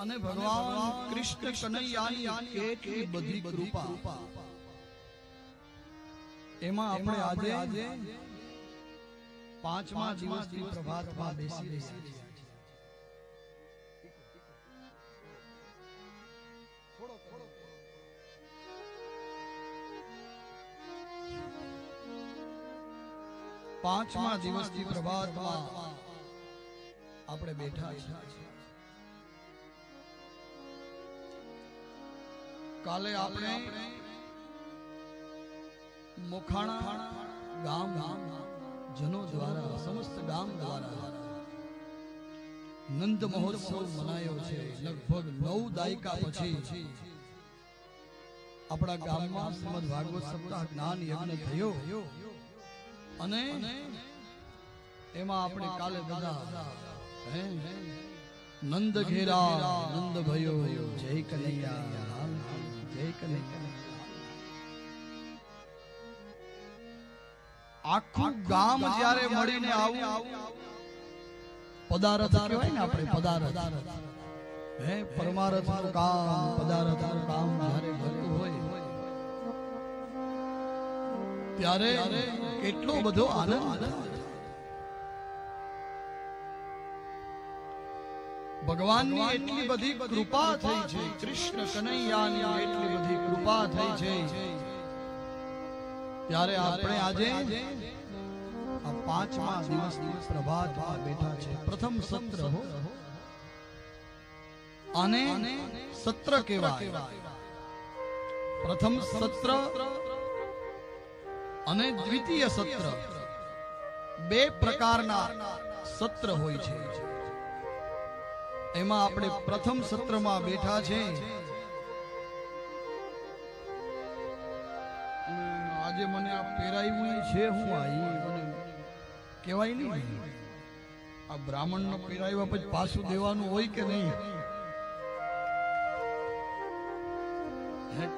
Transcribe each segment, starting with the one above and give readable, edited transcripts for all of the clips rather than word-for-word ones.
અને ભગવાન કૃષ્ણ કનૈયાની કેટલી બધી કૃપા એમાં આપણે આજે પાંચમા દિવસની પ્રભાતમાં બેસી રહ્યા છીએ. પાંચમા દિવસની પ્રભાતમાં આપણે બેઠા છીએ. કાલે આપણે મોખાણા ગામ જનો દ્વારા સમસ્ત ગામ દ્વારા નંદ મહોત્સવ મનાયો છે. લગભગ 9 દાયકા પછી આપણા ગામમાં શ્રીમદ ભાગવત સપ્તાહ જ્ઞાન યજ્ઞ થયો અને એમાં આપણે કાલે બધા નંદ ઘેરા નંદ ભયો જય કનૈયા જય કનૈયા. આખું ગામ જ્યારે મળીને આવું પદારથ કહેવાય ને આપણે પદારથ પરમારથ નું કામ પદારથ નું કામ જ્યારે કરતું હોય ત્યારે કેટલો બધો આનંદ. ભગવાનની એટલી બધી કૃપા થઈ છે, કૃષ્ણ કનૈયાની એટલી બધી કૃપા થઈ છે ત્યારે આપણે આજે આ પાંચમા દિવસની પ્રભાતમાં બેઠા છે. પ્રથમ સત્ર હો અને સત્ર કહેવાય. પ્રથમ સત્ર અને દ્વિતીય સત્ર બે પ્રકારના સત્ર હોય છે. એમાં આપણે પ્રથમ સત્રમાં બેઠા છે. આજે મને આ પહેરાયું છે હું મને કહેવાય નહીં આ બ્રાહ્મણ નો પહેરાવ્યા પછી પાછું દેવાનું હોય કે નહીં.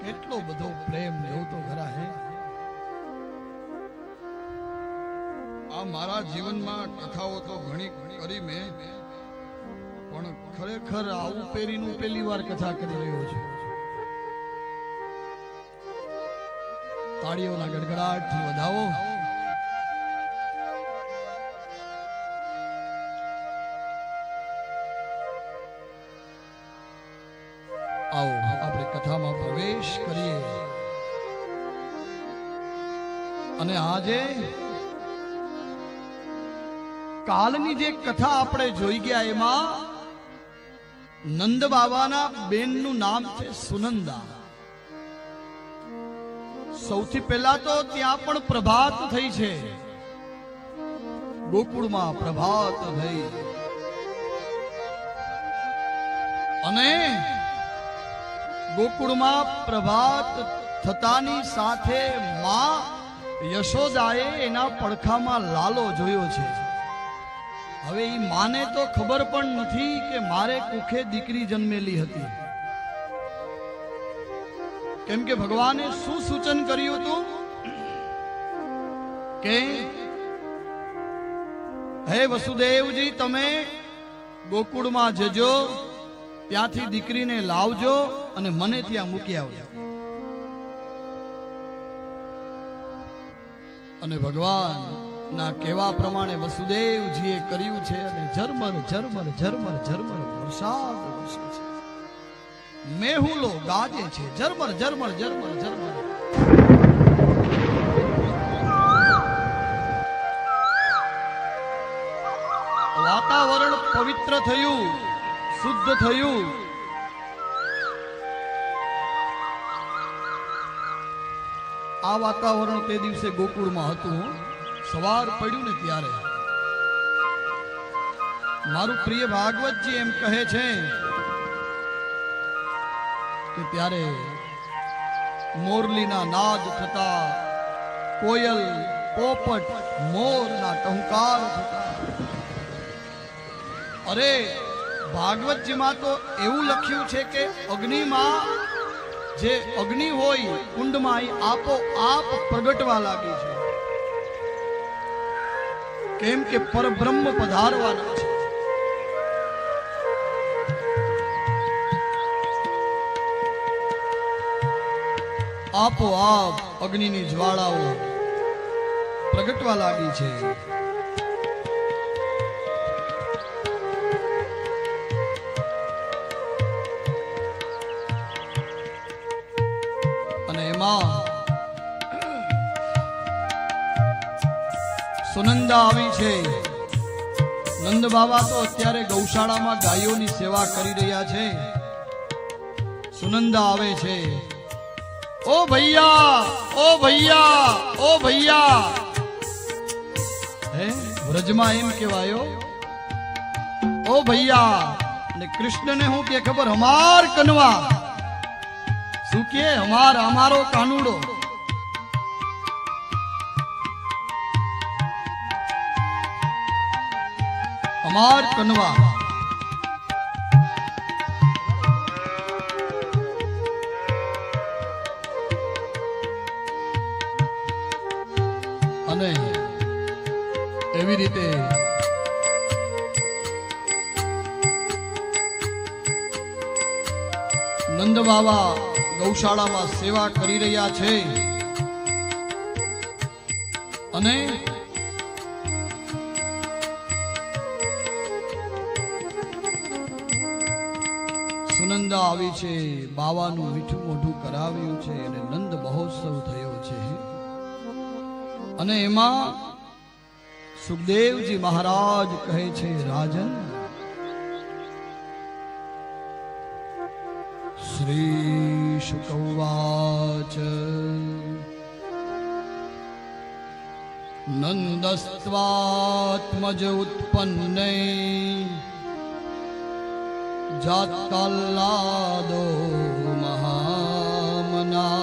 કેટલો બધો પ્રેમ જોતો ખરા હે. આ મારા જીવનમાં કથાઓ તો ઘણી કરી મેં, પણ ખરેખર આવું પહેરીનું પહેલી વાર કથા કરી રહ્યો છું. તાળીઓના ગડગડાટથી વધાવો. આવો આપણે કથામાં પ્રવેશ કરીએ. અને આજે કાલની જે કથા આપણે જોઈ ગયા એમાં નંદ બાબાના બેનનું નામ છે સુનંદા. સૌથી પહેલા તો ત્યાં પણ પ્રભાત થઈ છે. ગોકુળમાં પ્રભાત થઈ અને ગોકુળમાં પ્રભાત થતાની સાથે માં યશોદાએ એના પડખામાં લાલો જોયો છે. હવે એ માને તો ખબર પણ નથી કે મારે કુખે દીકરી જન્મેલી હતી. કેમ કે ભગવાને શું સૂચન કર્યું હતું કે હે વસુદેવજી તમે ગોકુળમાં જજો, ત્યાંથી દીકરીને લાવજો અને મને ત્યાં મૂકી આવજો. અને ભગવાન ના કહેવા પ્રમાણે વસુદેવજીએ કર્યું છે અને ઝરમર ઝરમર ઝરમર ઝરમર વરસાદ વરસે છે. મેહુલો ગાજે છે ઝરમર ઝરમર ઝરમર ઝરમર. વાતાવરણ પવિત્ર થયું, શુદ્ધ થયું. આ વાતાવરણ તે દિવસે ગોકુળમાં હતું. સવાર પડ્યું ને ત્યારે મારું પ્રિય ભાગવતજી એમ કહે છે કે ત્યારે મોરલીના નાદ થતા, કોયલ પોપટ મોરના ટહુકાર થતા. અરે ભાગવતજીમાં તો એવું લખ્યું છે કે અગ્નિમાં જે અગ્નિ હોય કુંડમાં આપોઆપ પ્રગટવા લાગી છે. કેમ કે પરબ્રહ્મ પધારવાના છે. આપોઆપ અગ્નિની જ્વાળાઓ પ્રગટવા લાગી છે. અને એમાં સુનંદા આવી છે. નંદ બાબા તો અત્યારે ગૌશાળામાં ગાયોની સેવા કરી રહ્યા છે. સુનંદા આવે છે. ઓ ભૈયા, ઓ ભૈયા, ઓ ભૈયા. હે વ્રજમાં એમ કહેવાયો ઓ ભૈયા. અને કૃષ્ણને હું કે ખબર, હમાર કનવા. શું કે અમારો કાનુડો. અમાર કનવા. અને એવી રીતે નંદ બાબા ગૌશાળામાં સેવા કરી રહ્યા છે. અને સુનંદા આવી છે. બાવાનું મીઠું મોઢું કરાવ્યું છે અને નંદ મહોત્સવ થયો છે. અને એમાં સુખદેવજી મહારાજ કહે છે, રાજન શ્રી શુકવાચ નંદસ્ત્વાત્મજ ઉત્પન્ને જાતલ્લાદો મહામના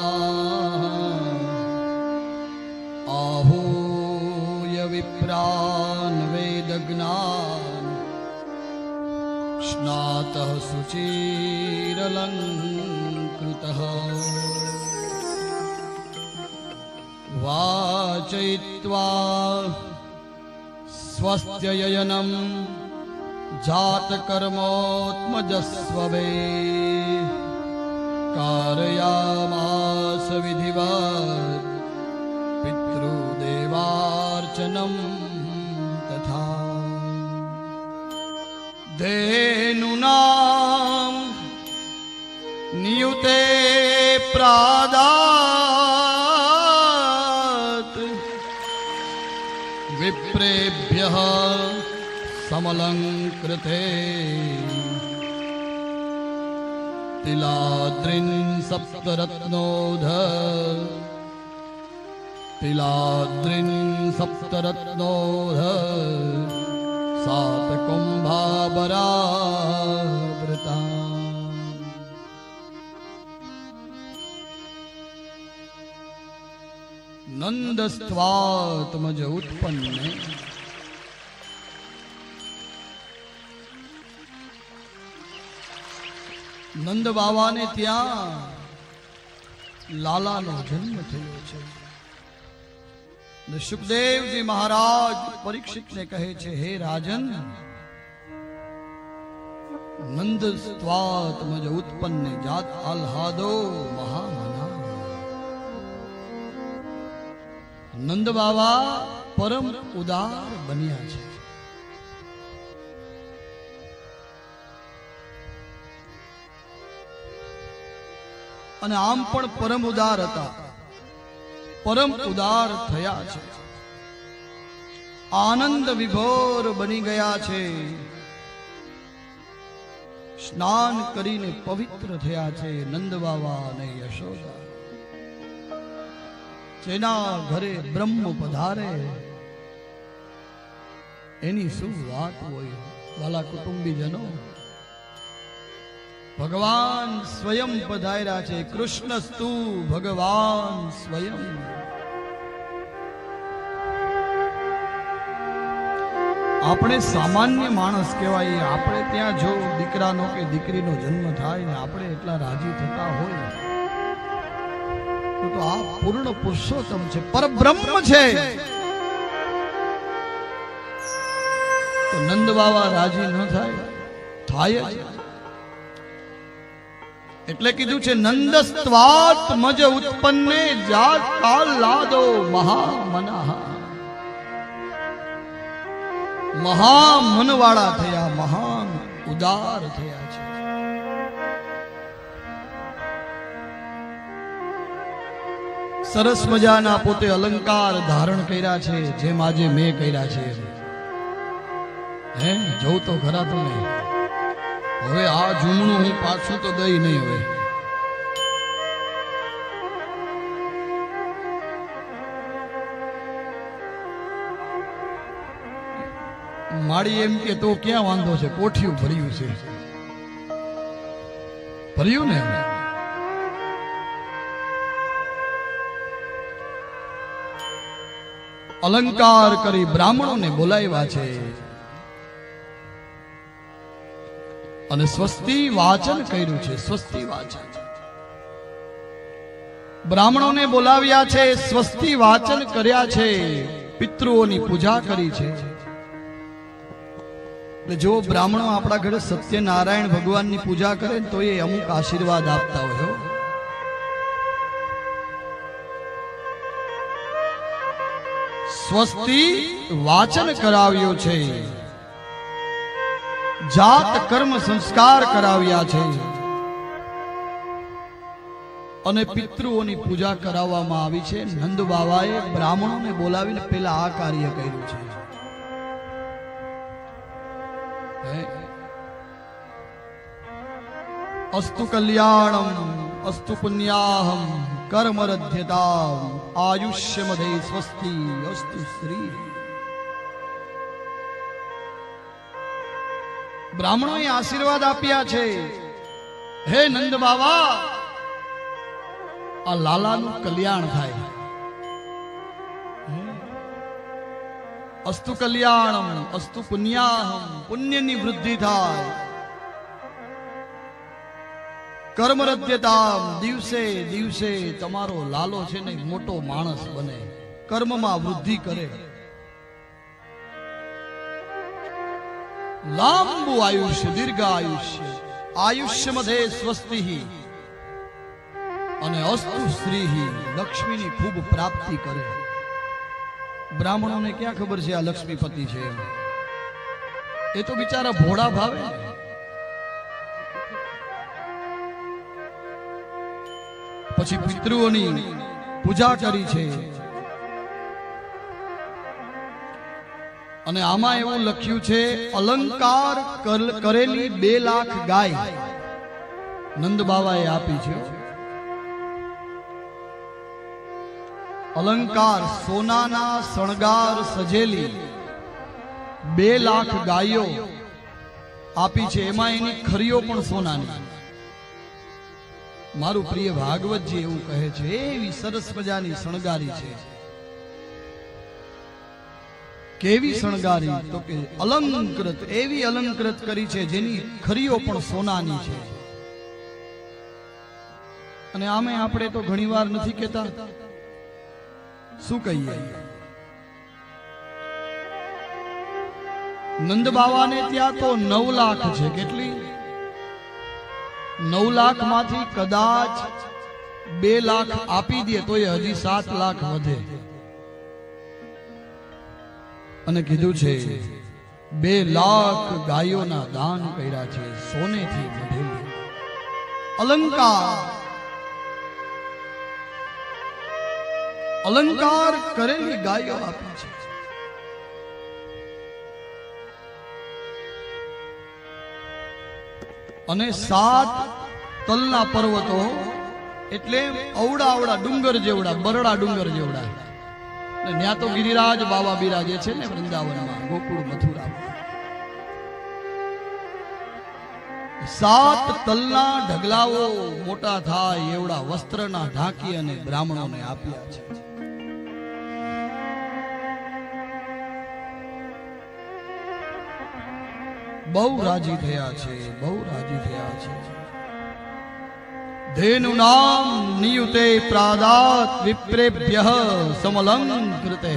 आहूय विप्रान् वेदज्ञान् स्नातः शुचिरलङ्कृतः वाचयित्वा स्वस्त्ययनं जातकर्मोत्मजस्ववे कारयामास विधिवत् पितृदेवार्चनं तथा धेनुनां नियुते प्रादात् विप्रेभ्यः समलङ्कृते तिलाद्रिन् सप्तरत्नोध तिलाद्रिन् सप्तरत्नोध सात कुंभाबरावृता नंदस्त्वात्मज उत्पन्ने નંદ બાવાને ત્યાં લાલાનો જન્મ થયો છે. સુખદેવજી મહારાજ પરીક્ષિતને કહે છે, હે રાજન, નંદ સ્ત્વાત્મજ ઉત્પન્ને જાત આહ્લાદો મહામના. નંદ બાવા પરમ ઉદાર બન્યા છે. અને આમ પણ પરમ ઉદાર હતા, પરમ ઉદાર થયા છે, આનંદ વિભોર બની ગયા છે. સ્નાન કરીને પવિત્ર થયા છે નંદ બાવા અને યશોદા. જેના ઘરે બ્રહ્મ પધારે એની શું વાત હોય. વાલા કુટુંબીજનો, ભગવાન સ્વયં પધાર્યા છે. કૃષ્ણસ્તુ ભગવાન સ્વયં. આપણે સામાન્ય માણસ કહેવાય. આપણે ત્યાં જો દીકરાનો કે દીકરીનો જન્મ થાય ને આપણે એટલા રાજી થતા હોય તો આ પૂર્ણ પુરુષોત્તમ છે, પરબ્રહ્મ છે. તો નંદ બાવા રાજી ન થાય? થાય જ. એટલે કીધું છે નંદસ્ત્વાત મજ ઉત્પન્ને જાત કાલ લાદો મહામનઃ. મહામનવાળા થયા, મહાન ઉદાર થયા છે. સરસ મજાના પોતે અલંકાર ધારણ કર્યા છે, જેમ આજે મેં કર્યા છે. હે જોઉં તો ખરા તમે. હવે આ ઝૂમણું હું પાછું તો દઈ નહીં. હવે માળી એમ કે તો ક્યાં વાંધો છે, કોઠિયું ભર્યું છે. ભર્યું ને. અલંકાર કરી બ્રાહ્મણોને બોલાવ્યા છે અને સ્વસ્તિ વાચન કર્યું છે. સ્વસ્તિ વાચન બ્રાહ્મણોને બોલાવ્યા છે, સ્વસ્તિ વાચન કર્યા છે, પિતૃઓની પૂજા કરી છે. એટલે જો બ્રાહ્મણો આપણા ઘરે સત્યનારાયણ ભગવાનની પૂજા કરે તો એ અમુક આશીર્વાદ આપતા હોય. સ્વસ્તિ વાચન કરાવ્યું છે, જાત કર્મ સંસ્કાર કરાવ્યા છે અને પિતૃઓની પૂજા કરાવવામાં આવી છે. નંદ બાવાએ બ્રાહ્મણોને બોલાવીને પેલા આ કાર્ય કર્યું છે. અસ્તુ કલ્યાણમ અસ્તુ પુણ્યાહમ કર્મરધ્યતામ આયુષ્યમદે સ્વસ્તિ અસ્તુ શ્રી. બ્રાહ્મણોએ આશીર્વાદ આપ્યા છે, હે નંદ બાવા આ લાલાનું કલ્યાણ થાય. અસ્તુ કલ્યાણમ અસ્તુ પુણ્યાહમ પુણ્યની વૃદ્ધિ થાય. કર્મરધ્યતામ દિવસે દિવસે તમારો લાલો છે ને મોટો માણસ બને, કર્મમાં વૃદ્ધિ કરે. લાંબુ આયુષ્ય, દીર્ઘ આયુષ્ય, આયુષ્યમધે સ્વસ્તિ અને અસ્તુ શ્રી લક્ષ્મીની ખૂબ પ્રાપ્તિ કરે. બ્રાહ્મણોને ક્યાં ખબર છે આ લક્ષ્મીપતિ છે? એ તો બિચારા ભોળા ભાવે. પછી પિતૃઓની પૂજા કરી છે અને આમાં એવું લખ્યું છે, અલંકાર કરેલી 2 લાખ ગાય નંદ બાવાએ આપી છે. અલંકાર સોનાના શણગાર સજેલી 2 લાખ ગાયો આપી છે. એમાં એની ખરીઓ પણ સોનાની. મારું પ્રિય ભાગવતજી એવું કહે છે, એવી સરસ મજાની શણગારી છે. કેવી શણગારી? તો કે અલંકૃત, એવી અલંકૃત કરી છે જેની ખરીઓ પણ સોનાની છે. અને આમે આપણે તો ઘણીવાર નથી કહેતા, શું કહીએ? નંદ બાવાને ત્યાં તો 9 લાખ છે. કેટલી? 9 લાખ માંથી કદાચ 2 લાખ આપી દે તો એ હજી 7 લાખ વધે. અને કીધું છે 2 લાખ ગાયોના દાન કર્યા છે, સોનેથી મઢેલી. અલંકાર, અલંકાર કરેલી ગાયો આપી છે. અને 7 તલના પર્વતો, એટલે અવડા અવડા ડુંગર જેવડા, બરડા ડુંગર જેવડા. ત્યાં તો ગિરિરાજ બાબા બિરાજે છે ને વૃંદાવનમાં, ગોકુળ મથુરામાં. 7 તલના ઢગલાઓ મોટા થાય એવડા વસ્ત્રના ઢાંકી અને બ્રાહ્મણોને આપ્યા છે. બહુ રાજી થયા છે, બહુ રાજી થયા છે. ધેનુ નામ નિયુતે પ્રાદાત વિપ્રેભ્યઃ સમલંકૃતે.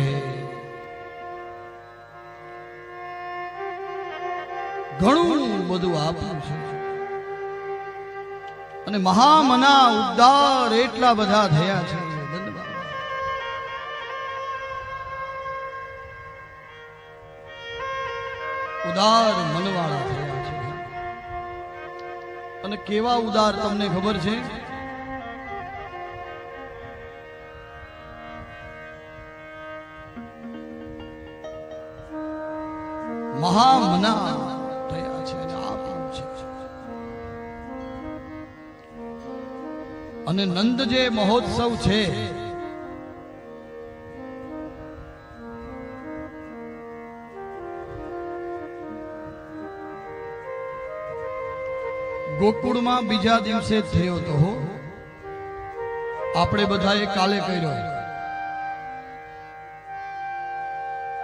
ઘણું બધું આપ્યું છે અને મહામના ઉદ્ધાર એટલા બધા થયા છે. ઉદાર મનવાળા થયા છે. અને કેવા ઉદાર તમને ખબર છે? મહામના થયા છે અને આપ્યું છે. અને નંદ જે મહોત્સવ છે ગોકુળમાં બીજા દિવસે જ થયો તો આપણે બધાએ કાલે કર્યો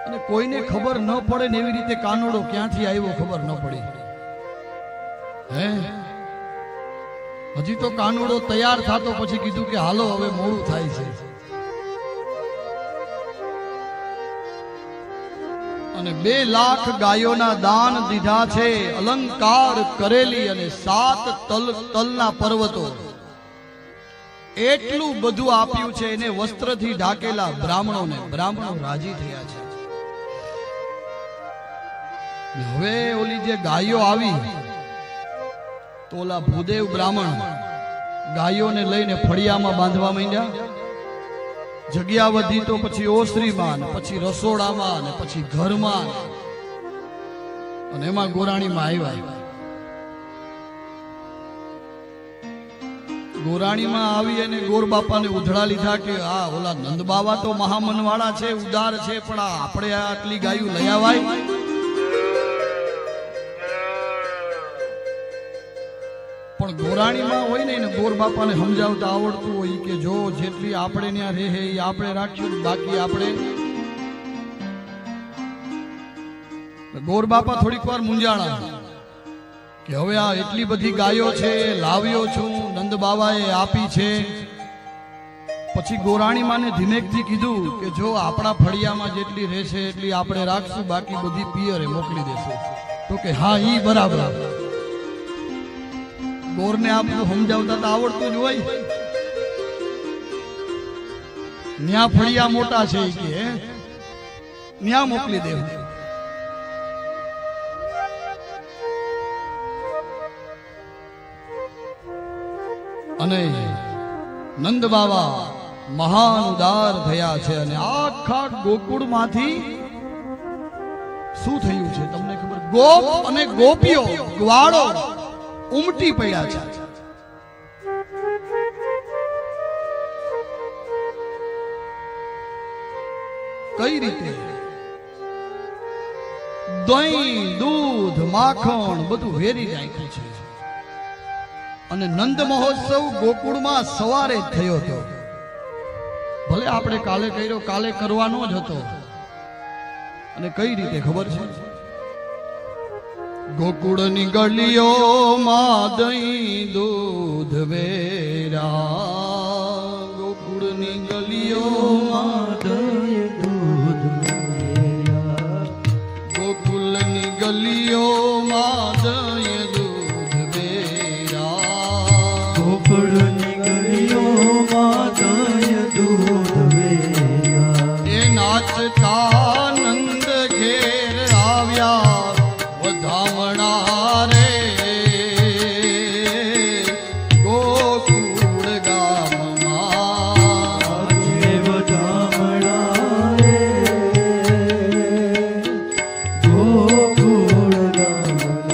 અને કોઈને ખબર ન પડે ને એવી રીતે કાનોડો ક્યાંથી આવ્યો ખબર ન પડી. હે હજી તો કાનોડો તૈયાર થતો પછી કીધું કે હાલો હવે મોડું થાય છે. અને 2 લાખ ગાયોના દાન દીધા છે, અલંકાર કરેલી અને 7 તલના પર્વતો, એટલું બધું આપ્યું છે. એને વસ્ત્રથી ઢાકેલા બ્રાહ્મણો રાજી થયા છે. હવે ઓલી જે ગાયો આવી તો ઓલા ભૂદેવ બ્રાહ્મણ ગાયોને લઈને ફળિયામાં બાંધવા માંડ્યા. જગ્યા વધી તો પછી ઓસરીમાં, પછી રસોડામાં, ને પછી ઘરમાં, અને એમાં ગોરાણીમાં આવ્યા. ગોરાણીમાં આવી અને ગોર બાપાને ઉધડા લીધા કે આ ઓલા નંદ બાવા તો મહામન વાળા છે, ઉદાર છે, પણ આપણે આટલી ગાયું લઈ આવાય. પણ ગોરાણીમાં હોય ને ગોર બાપાને સમજાવતા આવડતું હોય કે જો જેટલી આપણે ત્યાં રહે એ આપણે રાખ્યું, બાકી આપણે. ગોર બાપા થોડીક વાર મૂંઝાણા કે હવે આ એટલી બધી ગાયો છે, લાવ્યો છું, નંદ બાવાએ આપી છે. પછી ગોરાણી માને ધીમેકથી કીધું કે જો આપણા ફળિયામાં જેટલી રહેશે એટલી આપણે રાખશું, બાકી બધી પિયરે મોકલી દેશે. તો કે હા ઈ બરાબર. ગોરને આ બધું સમજાવતા તો આવડતું જ હોય. ન્યા ફળિયા મોટા છે કે ન્યા મોકલી દેવું. અને નંદ બાવા મહાન ઉદાર થયા છે. અને આખા ગોકુળ માંથી શું થયું છે તમને ખબર? ગોપ અને ગોપીઓ, ગ્વાળો ઉમટી પડ્યા છે. કઈ રીતે? દહીં, દૂધ, માખણ બધું વેરી નાખ્યું છે. અને નંદ મહોત્સવ ગોકુળમાં સવારે જ થયો હતો. ભલે આપણે કાલે કર્યો, કાલે કરવાનો જ હતો. અને કઈ રીતે ખબર છે? ગોકુળની ગલીઓમાં દહીં દૂધ વેરા, ગોકુળની ગલીઓમાં દહીં દૂધ વેરા, ગોકુળની ગલીઓમાં દહીં દૂધ વેરા, ગોકુળની ગલીઓમાં દહીં દૂધ વેરા. એ નાચતા નંદ ઘેર આવ્યા વધામણા રે ગોકુળ ગામમાં, વધામણા રે ગોકુળ ગામમાં.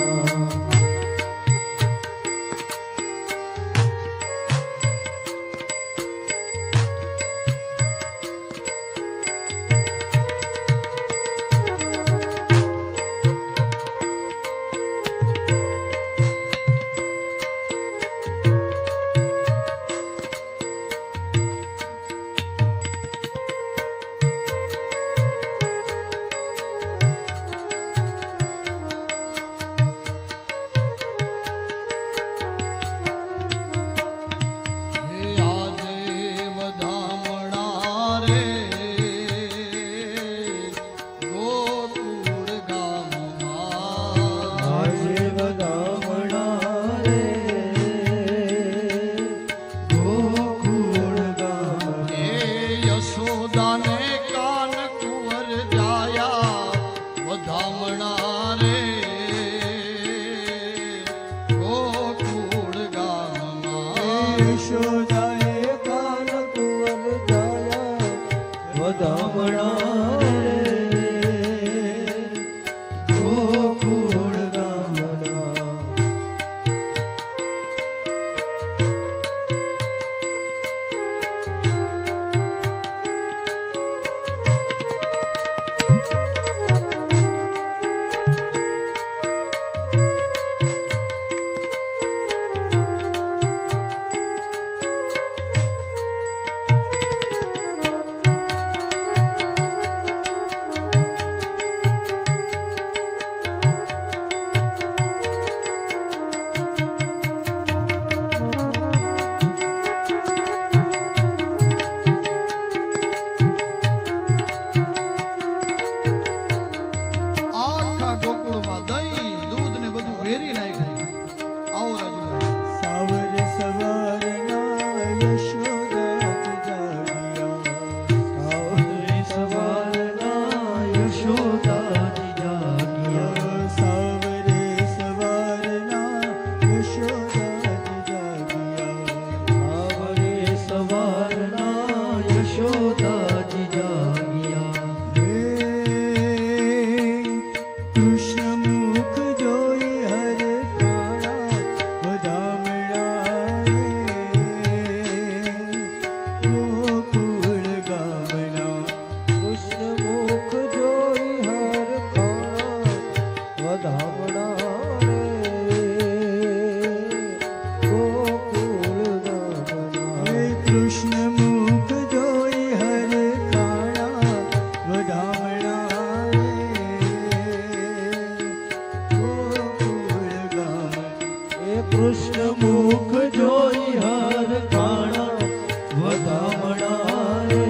કૃષ્ણ મુખ જોઈ હર ખાણા વધામણા રે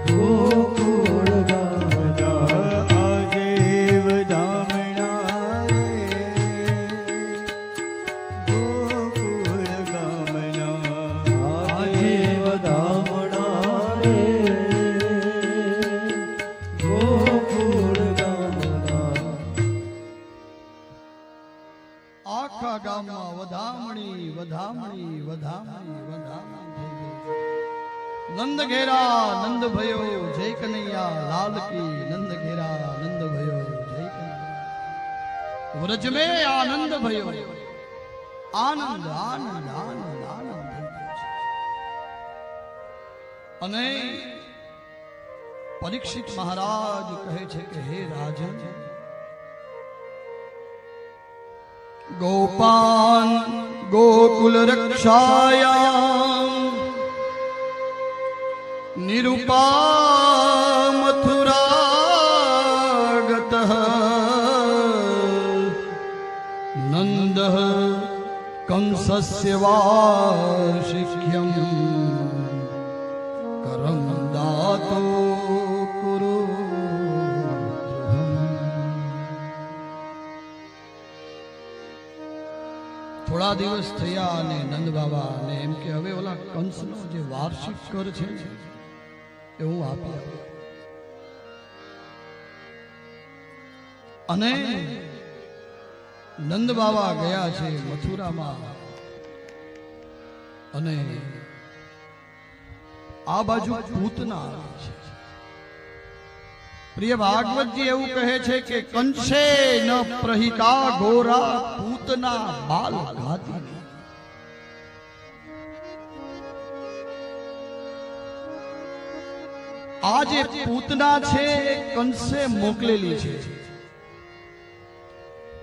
ગોકુળ ગામના આજે વધામણા રે ગોકુળ ગામના આજે વધામણા રે ગોકુળ ગામના આખા ગામમાં વધામણી વધામણી વધામણી વધામણી થઈ ગઈ. નંદ ઘેરા નંદ ભયો જય કનૈયા લાલ કી. નંદ ઘેરા નંદ ભયો જય કનૈયા. વ્રજ મે આનંદ ભયો. આનંદ આનંદ આનંદ આનંદ થઈ ગયો છે. અને પરીક્ષિત મહારાજ કહે છે કે હે રાજન, गोपान गोकुल रक्षायाम निरुपा मथुरागतः नंदः कंसस्य वार्षिक्यं करं दातो कुरु. થોડા દિવસ થયા અને નંદ બાબા ને એમ કે હવે ઓલા કંસનો જે વાર્ષિક કર છે એ હું આપી આવું. અને નંદ બાબા ગયા છે મથુરામાં. અને આ બાજુ પૂતના આવે છે. પ્રિય ભાગવતજી એવું કહે છે કે કંસે ન પ્રહિતા ઘોરા પૂતના બાલ ઘાતી. આ જે પૂતના છે એ કંસે મોકલેલી છે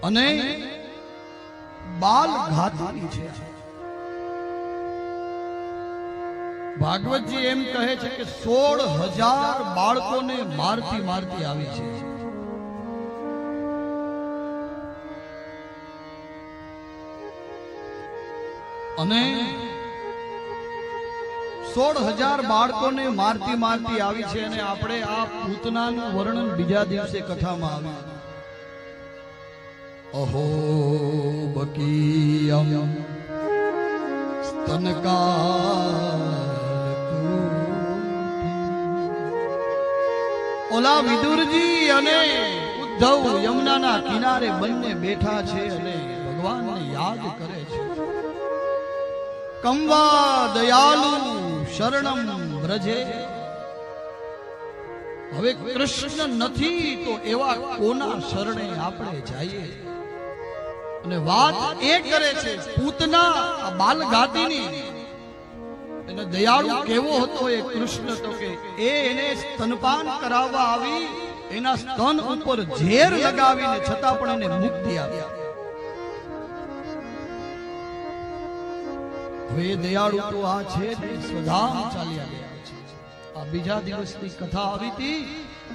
અને બાલ ઘાતી છે. ભાગવતજી એમ કહે છે કે 16,000 બાળકોને મારતી મારતી આવી છે. અને 16,000 બાળકોને મારતી મારતી આવી છે. અને આપણે આ પૂતનાનું વર્ણન બીજા દિવસે કથામાં આવ્યું. અહો બકીયમ સ્તનકા. ઓલા વિદુરજી અને ઉદ્ધવ યમુનાના કિનારે બંને બેઠા છે અને ભગવાનને યાદ કરે છે. કંવા દયાલુ શરણમ વ્રજે. હવે કૃષ્ણ નથી તો એવા કોના શરણે આપણે જઈએ? અને વાત એ કરે છે પૂતના બાલઘાતીની. એને દયાળુ કેવો હતો એ કૃષ્ણ? તો કે એને સ્તનપાન કરાવવા આવી, એના સ્તન ઉપર ઝેર લગાવીને છતાં પણ એને મુક્તિ આપી. હવે એ દયાળુ તો આ છે સ્વધામ ચાલ્યા ગયા છે. આ બીજા દિવસની કથા આવી હતી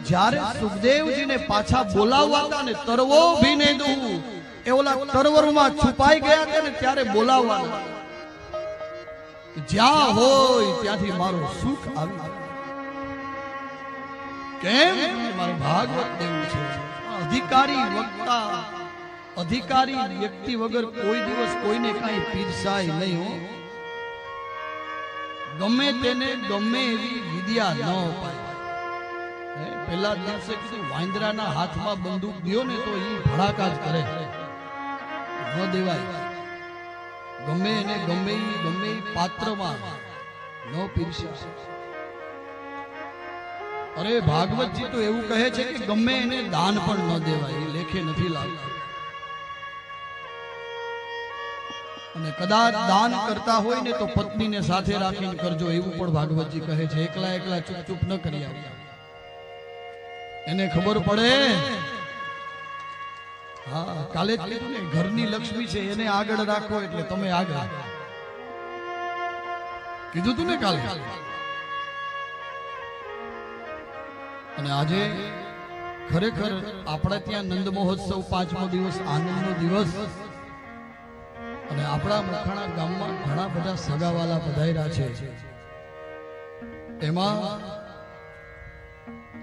જ્યારે સુખદેવજીને પાછા બોલાવવા હતા ને તરવો ભીને દઉં એ ઓલા તરવરમાં છુપાઈ ગયા હતા ને ત્યારે બોલાવવાના. જ્યાં હોય ત્યાંથી મારું સુખ આવી. કેમ? મારું ભાગવત દેવું છે. અધિકારી વક્તા, અધિકારી વ્યક્તિ વગર કોઈ દિવસ કોઈને કાંઈ પીરસાય નહીં હો. ગમે તેને ગમે એવી વિદ્યા ન અપાય. પહેલા દિવસે કીધું વાંદરાના હાથમાં બંદૂક દ્યો ને તો એ ભડાકા જ કરે, ન દેવાય. ગમે એને ગમે પાત્રમાં ન પીરસાય. અરે ભાગવતજી તો એવું કહે છે કે ગમે એને દાન પણ ન દેવાય, એ લેખે નથી લાગતું. અને કદાચ દાન કરતા હોય ને તો પત્નીને સાથે રાખીને કરજો, એવું પણ ભાગવતજી કહે છે. એકલા એકલા ચૂપ ચૂપ ન કરી આવે. એને ખબર પડે. હા, કાલે જ કીધું ને ઘરની લક્ષ્મી છે એને આગળ રાખો એટલે તમે આગળ કીધું તું ને કાલે. અને આજે ખરેખર આપણે ત્યાં નંદ મહોત્સવ 5મો દિવસ, આનંદનો દિવસ. અને આપણા મખાણા ગામમાં ઘણા બધા સગાવાલા પધાર્યા છે. એમાં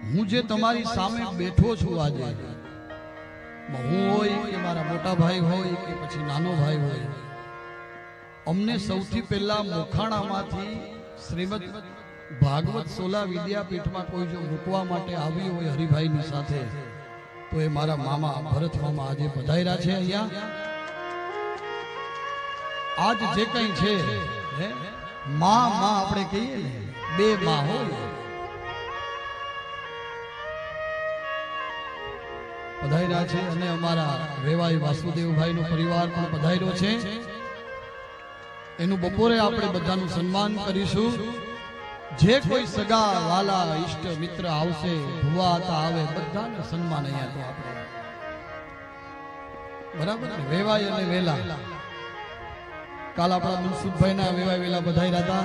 હું જે તમારી સામે બેઠો છું આજે, હું હોય કે મારા મોટા ભાઈ હોય કે પછી નાનો ભાઈ હોય, અમને સૌથી પહેલા મોખાણામાંથી શ્રીમદ ભાગવત સોલા વિદ્યાપીઠમાં કોઈ જો મૂકવા માટે આવ્યું હોય હરિભાઈની સાથે, તો એ મારા મામા ભરત મામા આજે પધાર્યા છે અહીંયા. આજ જે કંઈ છે માં આપણે કહીએ ને, બે માં હોય, પધાર્યા છે. અને અમારા વેવાઈ વાસુદેવભાઈનો પરિવાર પણ પધાર્યો છે. એનું બપોરે આપણે બધાનું સન્માન કરીશું. જે કોઈ સગા વાલા ઈષ્ટ મિત્ર આવશે, ભુવાતા આવે, બધાને સન્માન અહીંયા તો આપણે બરાબર ને. વેવાઈ અને વેલા, કાલ આપણા મનસુખભાઈ ના વેવાઈ વેલા બધાઈ હતા,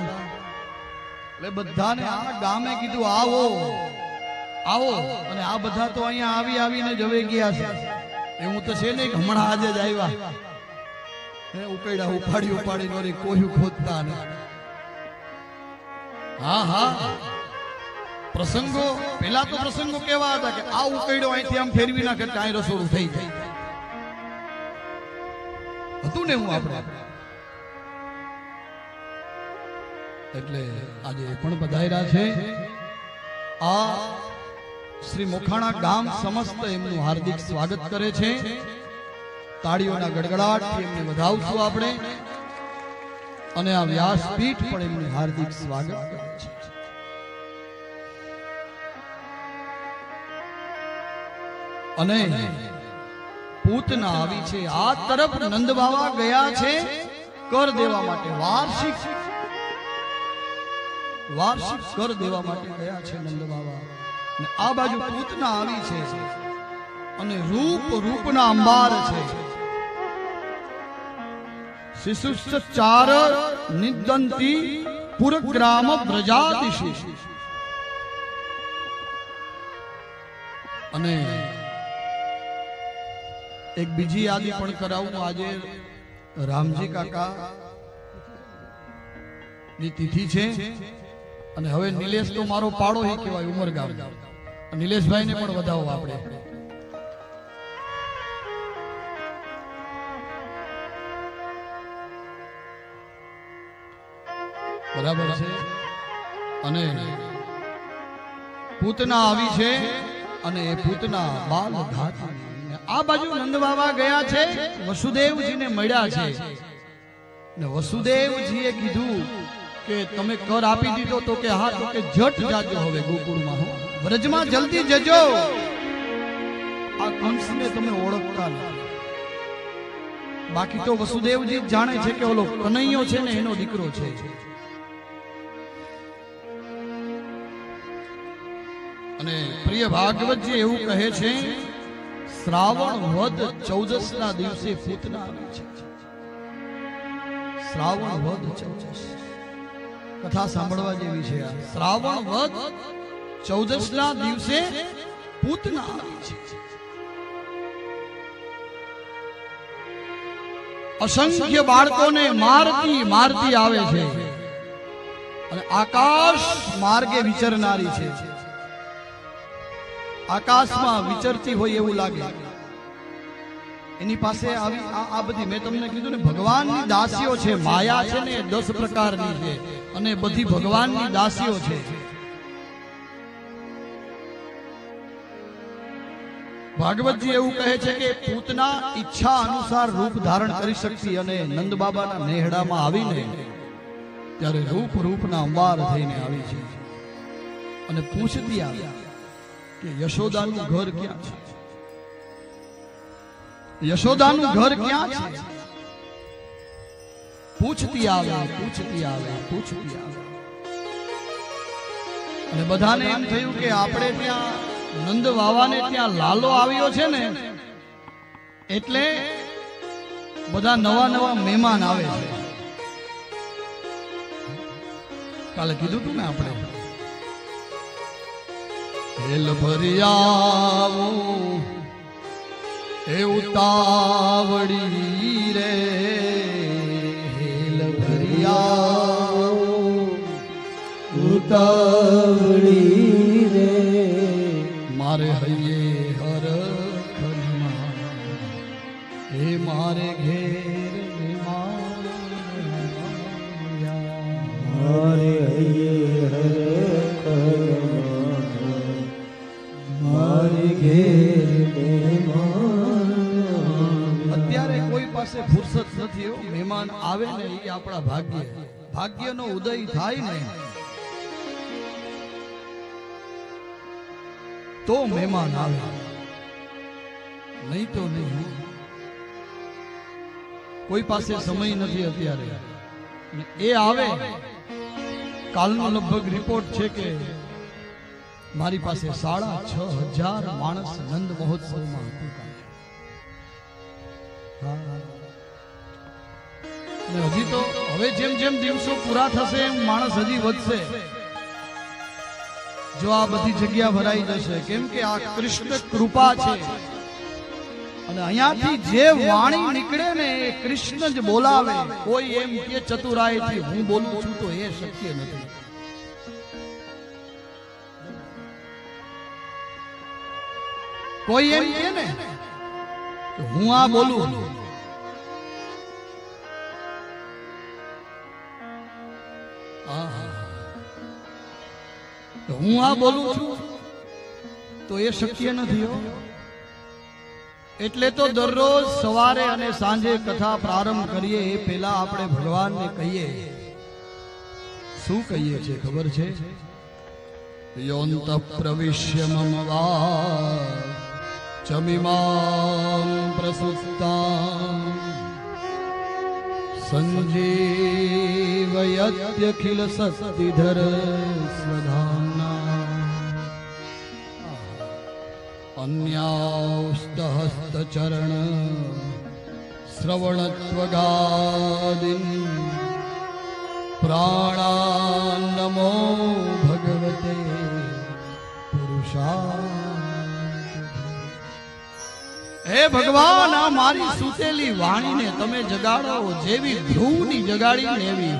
એટલે બધાને આ ગામે કીધું આવો આવો. અને આ બધા તો અહીંયા આવીને જવે ગયા છે. એવું તો છે નહીં હમણાં આજે જ આવ્યા, ઉકૈડા ઉપાડી નોરી કોઈ ખોદતા ને. હા પ્રસંગો પેલા તો પ્રસંગો કેવા હતા કે આ ઉકૈડો અહીંથી આમ ફેરવી નાખે એટલે અહીં રસોડું થઈ જાય હતું ને. હું આપણે એટલે આજે પણ પધાર્યા છે. આ શ્રી મોખાણા ગામ સમસ્ત એમનું હાર્દિક સ્વાગત કરે છે. તાળીઓના ગડગડાટથી એમને વધાવશું આપણે. અને આ વ્યાસપીઠ પણ એમનું હાર્દિક સ્વાગત કરે છે. અને પૂતના આવી છે. આ તરફ નંદ બાવા ગયા છે કર દેવા માટે, વાર્ષિક કર દેવા માટે ગયા છે નંદ બાવા. અને આ બાજુ પૂતના આવી છે. અને રૂપના અંબાર છે. શિશુશ્ચ ચાર નિદંતી પુરગ્રામ વ્રજાદિશી. અને એક બીજી યાદી પણ કરાવું. આજે રામજી કાકા ની તિથિ છે. અને હવે નિલેશ તો મારો પાડો હી કહેવાય, ઉમરગામ. નિલેશભાઈ ને પણ વધાવો આપણે. બરાબર છે. અને પૂતના આવી છે. અને એ પૂતના બાલ ઘાતી. આ બાજુ નંદ બાવા ગયા છે, વસુદેવજીને મળ્યા છે. ને વસુદેવજીએ કીધું કે તમે કર આપી દીધો, તો કે હા, તો કે જટ જાજો હવે ગોકુળમાં, હો વ્રજમાં જલ્દી જજો. આ કંસને તમે ઓળખતા નથી. બાકી તો વસુદેવજી જાણે છે કે ઓલો કનૈયો છે ને એનો દીકરો છે. અને પ્રિય ભાગવતજી એવું કહે છે, શ્રાવણ વદ 14 ના દિવસે પૂતના આવી છે. શ્રાવણ વદ 14 કથા સાંભળવા જેવી છે. શ્રાવણ વદ 14 ના દિવસે પૂતના આવી છે. અસંખ્ય બાળકોને મારતી આવે છે. અને આકાશ માર્ગે વિચરનારી છે. આકાશમાં વિચરતી હોય એવું લાગે. એની પાસે આવી આ બધી મેં તમને કીધું ને, ભગવાનની દાસીઓ છે. માયા છે ને 10 પ્રકારની છે. અને બધી ભગવાનની દાસીઓ છે. ભાગવતજી એવું કહે છે કે પૂતના ઈચ્છા અનુસાર રૂપ ધારણ કરી શકતી. અને નંદ બાબાના નેહડામાં આવીને ત્યારે રૂપના અંબાર થઈને આવી છે. અને પૂછતી આવી કે યશોદાનું ઘર ક્યાં છે? યશોદાનું ઘર ક્યાં છે? પૂછતી આવે. અને બધાને એમ થયું કે આપણે ત્યાં નંદ બાવાને ત્યાં લાલો આવ્યો છે ને, એટલે બધા નવા મહેમાન આવે છે. કાલે કીધું તું ને આપણે, હેલ ભરી આવો એ ઉતાવળી રે, ઉતાવળી રે મારે હૈયે હર ખનમાં હે મારે ઘેર મહેમાન આવ્યા. મારે હૈયે હરખમાં મારે ઘેર મહેમાન અત્યારે કોઈ પાસે ફુરસત નથી હો. મહેમાન આવે ને એ આપણા ભાગ્યનો ઉદય થાય ને તો મહેમાન આવે, નહીં તો નહીં. કોઈ પાસે સમય નથી અત્યારે ને એ આવે. કાલનો લગભગ રિપોર્ટ છે કે મારી પાસે 6,500 માણસ નંદ મહોત્સવમાં હતું કાલે. અને હજી તો હવે જેમ જેમ દિવસો પૂરા થશે એમ માણસ હજી વધશે. જો આ બધી જગ્યા ભરાઈ જશે, કેમ કે આ કૃષ્ણ કૃપા છે. અને અહીંયાથી જે વાણી નીકળે ને એ કૃષ્ણ જ બોલાવે. કોઈ એમ કે ચતુરાઈથી હું બોલું છું તો એ શક્ય નથી. કોઈ એમ કે ને કે હું આ બોલું, હું આ બોલું છું તો એ શક્ય નથી હો. એટલે તો દરરોજ સવારે અને સાંજે કથા પ્રારંભ કરીએ એ પહેલા આપણે ભગવાનને કહીએ. શું કહીએ છે ખબર છે? યોંત પ્રવિશ્ય મમ વાચમિમાં પ્રસુપ્તાં સંજીવયત્યખિલ શક્તિધર સ્વધામ્ના अन्यास्तहस्तचरण श्रवणत्वगादिन प्राणान्नमो भगवते पुरुषाय. હે ભગવાન, આ મારી સૂતેલી વાણીને તમે જગાડો. જેવી ધ્રુવની જગાડી ને એવી.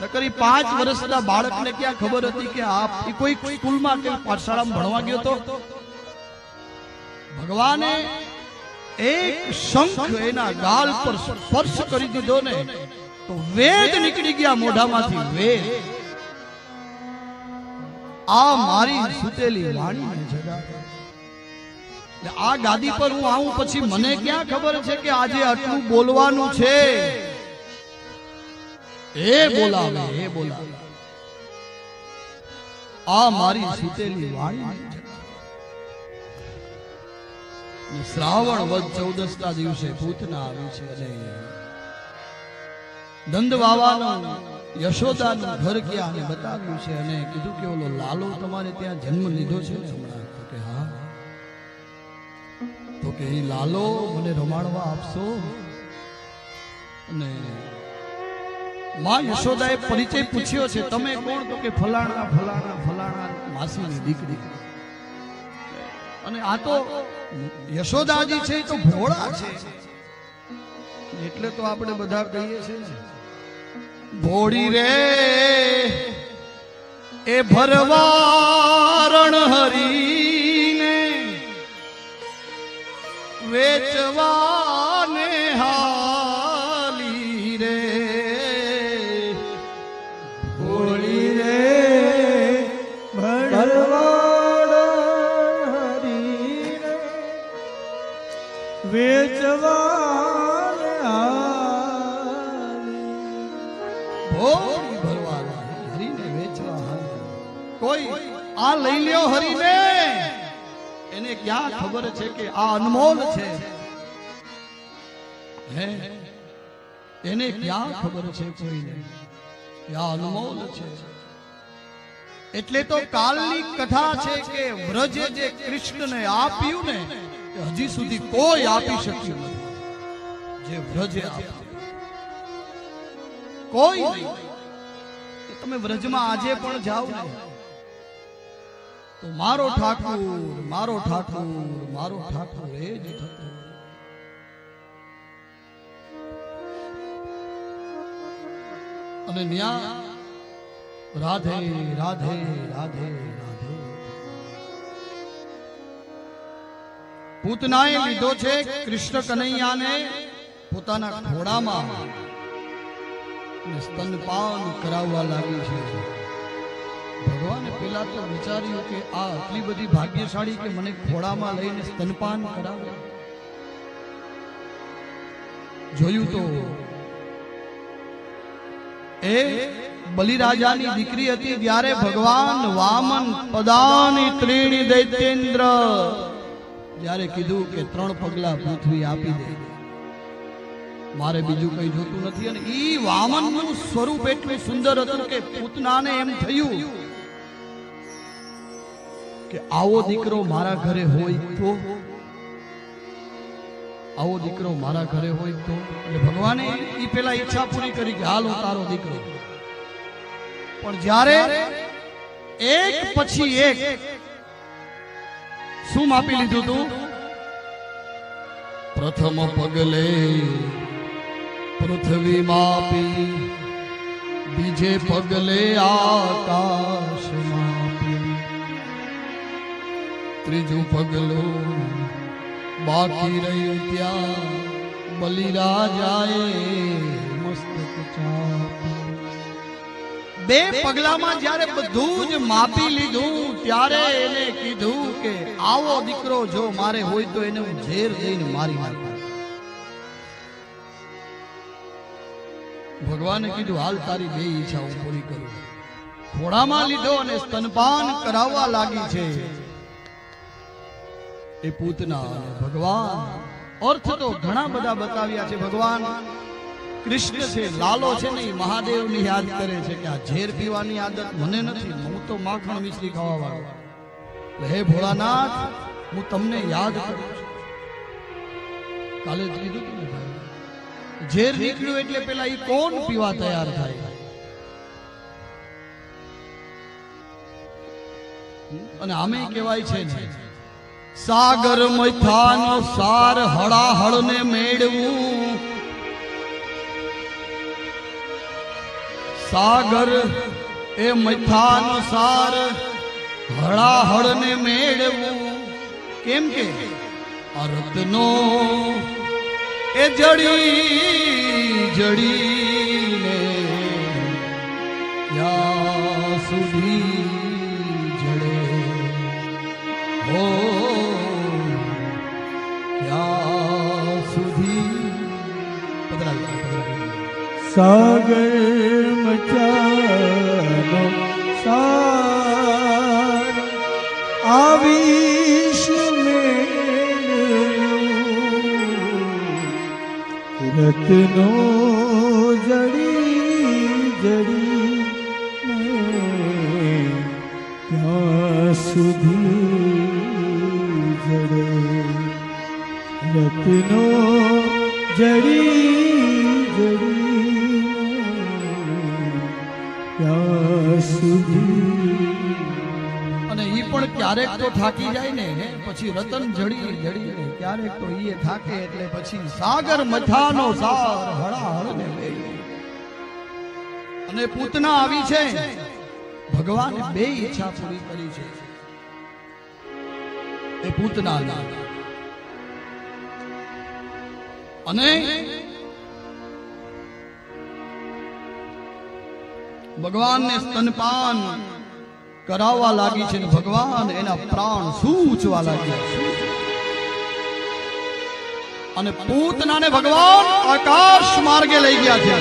નકરી 5 વર્ષના બાળકને ક્યાં ખબર હતી કે આ કોઈ સ્કૂલમાં કે પાઠશાળામાં ભણવા ગયો તો? ભગવાને એક શંખ એના ગાલ પર સ્પર્શ કરી દીધો ને તો વેદ નીકળી ગયા મોઢામાંથી. વેદ. આ મારી સૂતેલી વાણીને જગાડો. આ ગાદી પર હું આવું પછી મને ક્યાં ખબર છે કે આજે આટલું બોલવાનું છે? એ બોલાવે, એ બોલાવે. આ મારી સૂતેલી વાણી. શ્રાવણ વદ 14ના દિવસે પૂતના આવી છે અને નંદ બાવાનું યશોદાનું ઘર ક્યાં અને બતાવ્યું છે અને કીધું કે ઓલો લાલો તમારે ત્યાં જન્મ લીધો છે ને હમણાં? તો કે હા. તો કે એ લાલો મને રમાડવા આપશો? અને માં યશોદાએ પરિચય પૂછ્યો છે, તમે કોણ? તો કે ફલાણા ફલાણા ફલાણા માસીની દીકરી. અને આ તો યશોદાજી છે તો ભોળા છે એટલે તો આપણે બધા કહીએ છીએ ભોળી રે એ ભરવારણ હરીને વેચવાને હાલી રે. હોળી રે ભરવાડ હરીને વેચવાને હાલી. ભોળી ભરવાના હરીને વેચવા હાલી. કોઈ આ લઈ લ્યો હરીને, એને ક્યાં ખબર છે કે આ અનમોલ છે? હે, એને ક્યાં ખબર છે કોઈને કે આ અનમોલ છે? એટલે તો કાલની કથા છે કે વ્રજે જે કૃષ્ણને આપ્યું ને એ હજી સુધી કોઈ આપી શક્યું નથી. જે વ્રજે આપ્યું કોઈ નહીં. તમે વ્રજમાં આજે પણ જાઓ ને તો મારો ઠાકુર મારો ઠાકુર મારો ઠાકુર એ જ થતો. અને ન્યા રાધે રાધે રાધે રાધે. પૂતનાએ લીધો છે કૃષ્ણ કનૈયાને પોતાના ઘોડામાં અને સ્તનપાન કરાવવા લાગી છે. ભગવાને પેલા તો વિચાર્યું કે આ આટલી બધી ભાગ્યશાળી કે મને ઘોડામાં લઈને સ્તનપાન કરાવે. જોયું તો એ બલિરાજાની દીકરી હતી ત્યારે ભગવાન વામન પદાની ત્રીણી દૈત્યેન્દ્ર જ્યારે કીધું કે 3 પગલા પૃથ્વી આપી દે, મારે બીજું કઈ જોતું નથી. અને ઈ વામનનું સ્વરૂપ એટલું સુંદર હતું કે પૂતનાને એમ થયું કે આવો દીકરો મારા ઘરે હોય તો, આવો દીકરો મારા ઘરે હોય તો. એટલે ભગવાને ઈ પેલા ઈચ્છા પૂરી કરી કે હાલો તારો દીકરો. પણ જ્યારે એક પછી એક શું માપી લીધું તું? પ્રથમ પગલે પૃથ્વી માપી, બીજે પગલે આકાશ માપી, ત્રીજું પગલું બાકી રહ્યું ત્યાં બલિરાજાએ મસ્તક ચાપી. 2 પગલામાં જ્યારે બધું જ માપી લીધું ત્યારે એને કીધું કે આવો દીકરો જો મારે હોય તો એને હું ઝેર દઈને મારી નાખું. ભગવાને કીધું હાલ તારી 2 ઈચ્છા હું પૂરી કરું. ઘોડામાં લીધો અને સ્તનપાન કરાવવા લાગી છે એ પૂતના. અને ભગવાન અર્થ તો ઘણા બધા બતાવ્યા છે. ભગવાન કૃષ્ણ છે, લાલો છે ને, મહાદેવની યાદ કરે છે કે આ ઝેર પીવાની આદત મને નથી, હું તો માખણ મિશ્રી ખાવા વાળો. હે ભોળાનાથ, હું તમને યાદ કરું છું. કાલે જ કીધું તું ને ભાઈ, ઝેર નીકળ્યું એટલે પેલા ઈ કોણ પીવા તૈયાર થાય? અને આમે કહેવાય છે ને, સાગર મથાનો સાર હળાહળ ને મેળવું. સાગર એ મથાનો સાર હળાહળ ને મેળવું. કેમ કે અરતનો એ જડી જડીને ત્યાં સુધી જડે હો, ત્યાં સુધી સાગર મચાનો સાર આવીશ રત્નો જડી જડી ત્યાં સુધી જડે. રત્નો જડી જડી ત્યાં સુધી. અને ઈ પણ ક્યારેક તો થાકી જાય ને, પછી રતન જડી જડી ક્યારેક તો ઈ થાકે એટલે પછી સાગર મથાનો સાર હળાહળ ને મેળવે. અને પૂતના આવી છે, ભગવાને 2 ઈચ્છા પૂરી કરી છે એ પૂતના. અને ભગવાનને સ્તનપાન કરાવવા લાગી છે. ભગવાન એના પ્રાણ સૂચવા લાગ્યા. અને પૂતનાને ભગવાન આકાશ માર્ગે લઈ ગયા છે.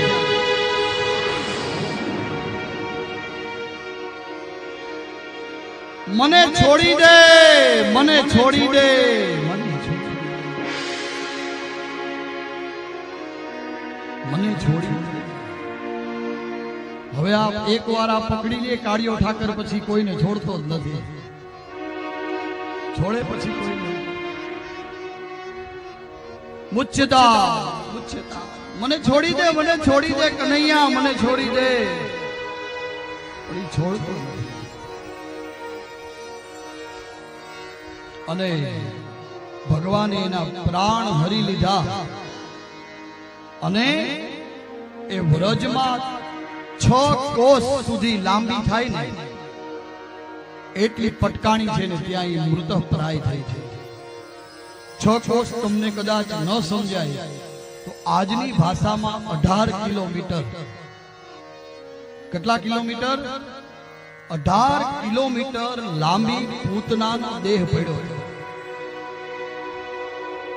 મને છોડી દે, મને છોડી દે, મને છોડી દે. હવે આ એકવાર આ પકડી લે કાળિયો ઠાકર, પછી કોઈને છોડતો જ નથી. છોડે પછી કોઈને મુચ્છતા મુચ્છતા, મને છોડી દે, મને છોડી દે કનૈયા, મને છોડી દે. પણ ઈ છોડતો નથી. અને ભગવાને એના પ્રાણ હરી લીધા. અને એ વ્રજમાં 6 કોસ સુધી લાંબી થાય ને એટલી પટકાણી છે ને ત્યાં એ મૃતપ્રાય થઈ છે. 6 કોસ તમને કદાચ ન સમજાય તો આજની ભાષામાં 18 કિલોમીટર. કેટલા કિલોમીટર? 18 કિલોમીટર લાંબી પૂતનાનો દેહ પડ્યો છે.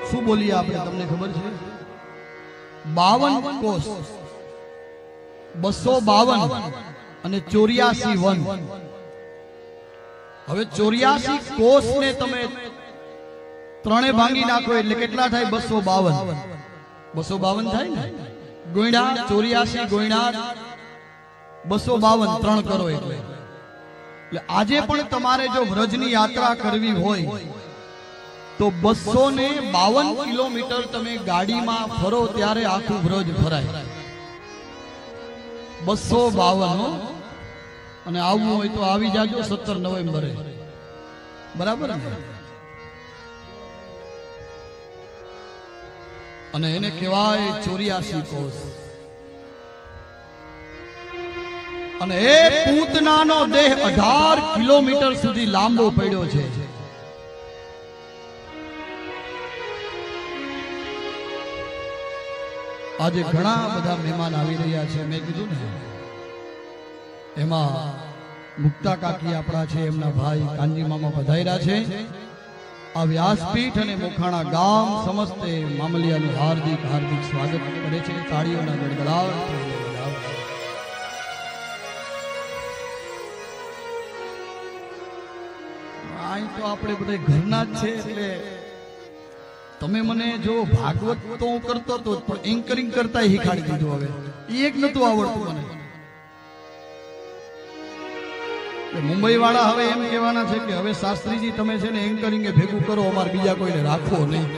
શું બોલીએ આપણે, તમને ખબર છે? 52 કોસ, 252 અને 84 વન. હવે 84 કોસ ને તમે ત્રણે ભાંગી નાખો એટલે કેટલા થાય? 252. 252 થાય ને? ગુણ્યા 84 ગુણ્યા 252 3 કરો એટલે આજે પણ તમારે જો વ્રજની યાત્રા કરવી હોય તો 252 કિલોમીટર તમે ગાડીમાં ફરો ત્યારે આખું વ્રજ ફરાય. 252. અને આવવું હોય તો આવી જાજો 17 નવેમ્બરે. બરાબર ને? અને એને કહેવાય 84 કોસ. અને એ પૂતનાનો દેહ 18 કિલોમીટર સુધી લાંબો પડ્યો છે. આજે ઘણા બધા મહેમાન આવી રહ્યા છે. મેં કીધું ને એમાં મુક્તા કાકી આપણા છે, એમના ભાઈ કાનજી મામા પધાર્યા છે. આ વ્યાસપીઠ અને મોખાણા ગામ સમસ્તે મામલિયાનું હાર્દિક હાર્દિક સ્વાગત કરે છે. તાળીઓના ગડગડાટ. અહીં તો આપણે બધા ઘરના જ છે એટલે તમે મને જો ભાગવત તો હું કરતો હતો પણ એન્કરિંગ કરતા શીખાડી દીધું. હવે એક નતું આવડતું મને. મુંબઈ વાળા હવે એમ કહેવાના છે કે હવે શાસ્ત્રીજી તમે છે ને એન્કરિંગ એ ભેગું કરો, અમારે બીજા કોઈને રાખો નહીં.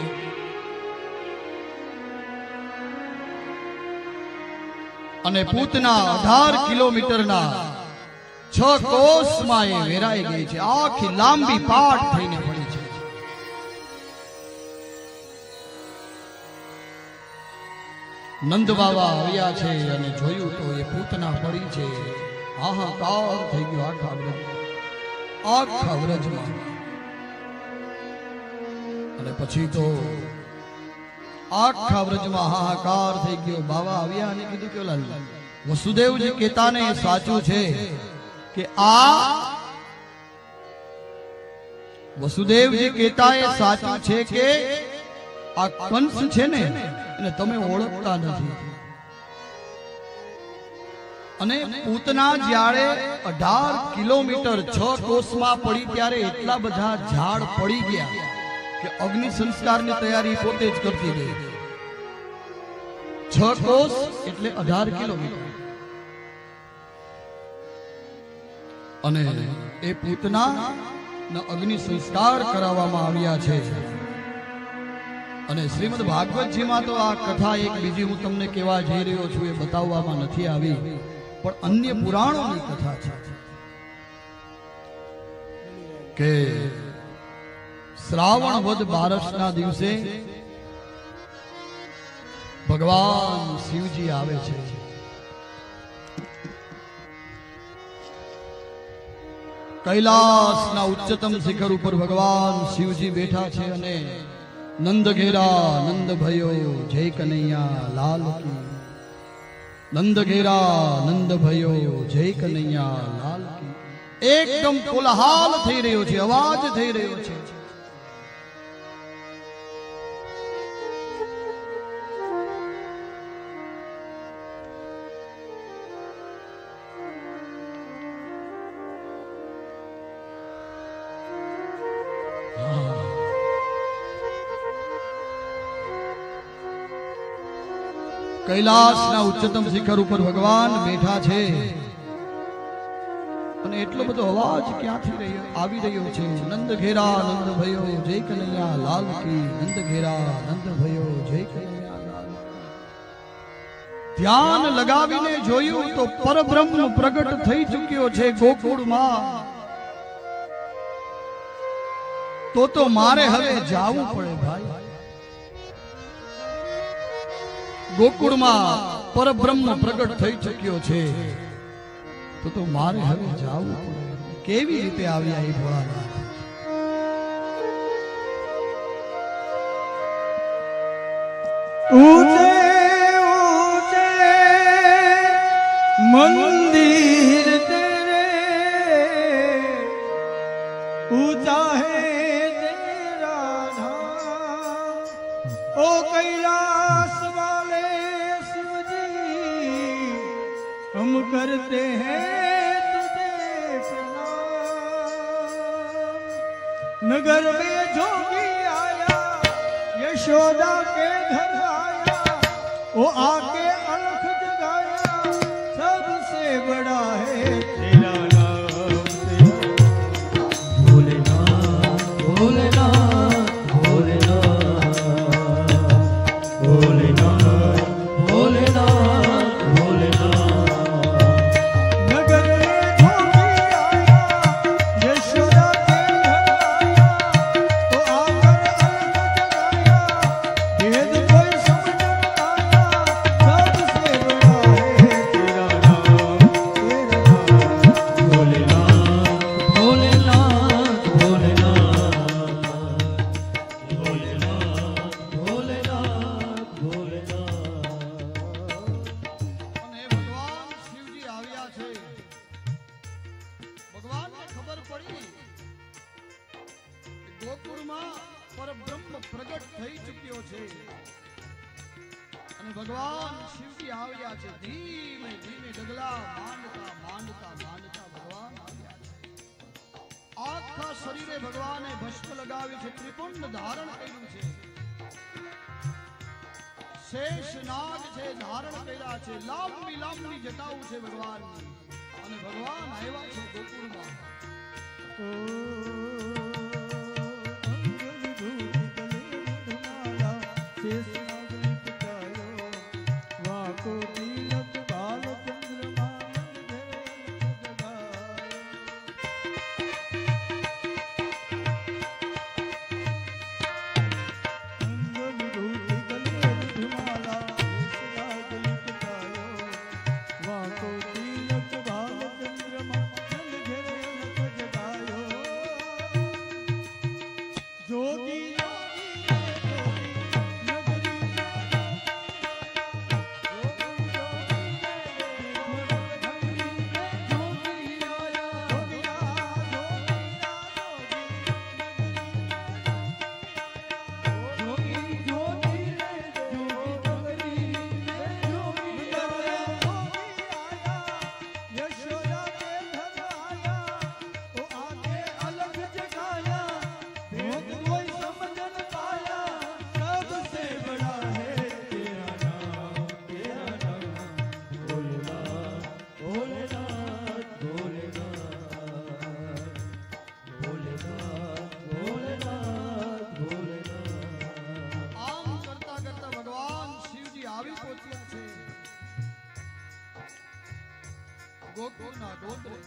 અને પૂતના 18 કિલોમીટરના 6 કોસમાં એ વેરાઈ ગઈ છે. આખી લાંબી પાટ થઈને પડી છે. નંદ બાવા આવ્યા છે અને જોયું તો એ પૂતના પડી છે. હાહાકાર થઈ ગયો આખા વ્રજમાં. અને પછી તો આખા વ્રજમાં હાહાકાર થઈ ગયો. બાવા આવ્યા અને કીધું કે ઓલા વસુદેવજી કહેતા ને એ સાચું છે કે આ વસુદેવજી કહેતા એ સાચું છે કે આ કંસ છે ને એને તમે ઓળખતા નથી. અને પૂતના જ્યારે 18 કિલોમીટર 6 કોસમાં પડી ત્યારે એટલા બધા ઝાડ પડી ગયા કે અગ્નિ સંસ્કારની તૈયારી પોતે જ કરતી ગઈ. 6 કોસ એટલે 18 કિલોમીટર. અને એ પૂતના અગ્નિ સંસ્કાર કરાવવામાં આવ્યા છે. અને શ્રીમદ ભાગવતજીમાં તો આ કથા એક બીજી હું તમને કહેવા જઈ રહ્યો છું, એ બતાવવામાં નથી આવી, પણ અન્ય પુરાણોની કથા છે કે શ્રાવણ વદ બારસના દિવસે ભગવાન શિવજી આવે છે. કૈલાસના ઉચ્ચતમ શિખર ઉપર ભગવાન શિવજી બેઠા છે અને નંદ ઘેરા નંદ ભયો જય કનૈયા લાલ કી. નંદ ઘેરા નંદ ભયો જય કનૈયા લાલ કી. એકદમ કોલાહલ થઈ રહ્યો છે, અવાજ થઈ રહ્યો છે. કૈલાસના ઉચ્ચતમ શિખર ઉપર ભગવાન બેઠા છે અને એટલો બધો અવાજ ક્યાંથી આવી રહ્યો છે? નંદ ઘેરા નંદ ભયો જય કનૈયા લાલ કી. નંદ ઘેરા નંદ ભયો જય કનૈયા લાલ કી. ધ્યાન લગાવીને જોયું તો પરબ્રહ્મ પ્રગટ થઈ ચૂક્યો છે ગોકુળમાં. તો મારે હવે જાવું પડે ભાઈ. ગોકુળમાં પરબ્રહ્મ પ્રગટ થઈ ચૂક્યો છે તો મારે હવે જાવું પડે. કેવી રીતે આવ્યા એ ભોળાનાથ? ऊंचे ऊंचे मंदिर तेरे ऊंचा है तेरा धाम ओ कैलाश वाले शिव जी हम करते हैं तुझे प्रणाम नगर में जोगी आया यशोदा के घर वो आके अलख जगाया सबसे बड़ा है तेरा नाम भोलेनाथ भोलेनाथ भोलेनाथ भोलेनाथ भोलेनाथ भोलेनाथ नगर में जोगी आया यशोदा के घर आया वो आकर अलख जगाया भेद कोई ભગવાન શિવજી આવ્યા છે. ધીમે ધીમે ડગલા માંડતા માંડતા માંડતા ભગવાન આવ્યા છે. આખા શરીરે ભગવાને ભસ્મ લગાવ્યું છે, ત્રિપુંડ ધારણ કર્યું છે, શેષ નાગ છે ધારણ કર્યા છે, લાંબી લાંબી જટાઓ છે ભગવાનની, અને ભગવાન આવ્યા છે ગોકુળમાં. ગોકુળના ડોંગરે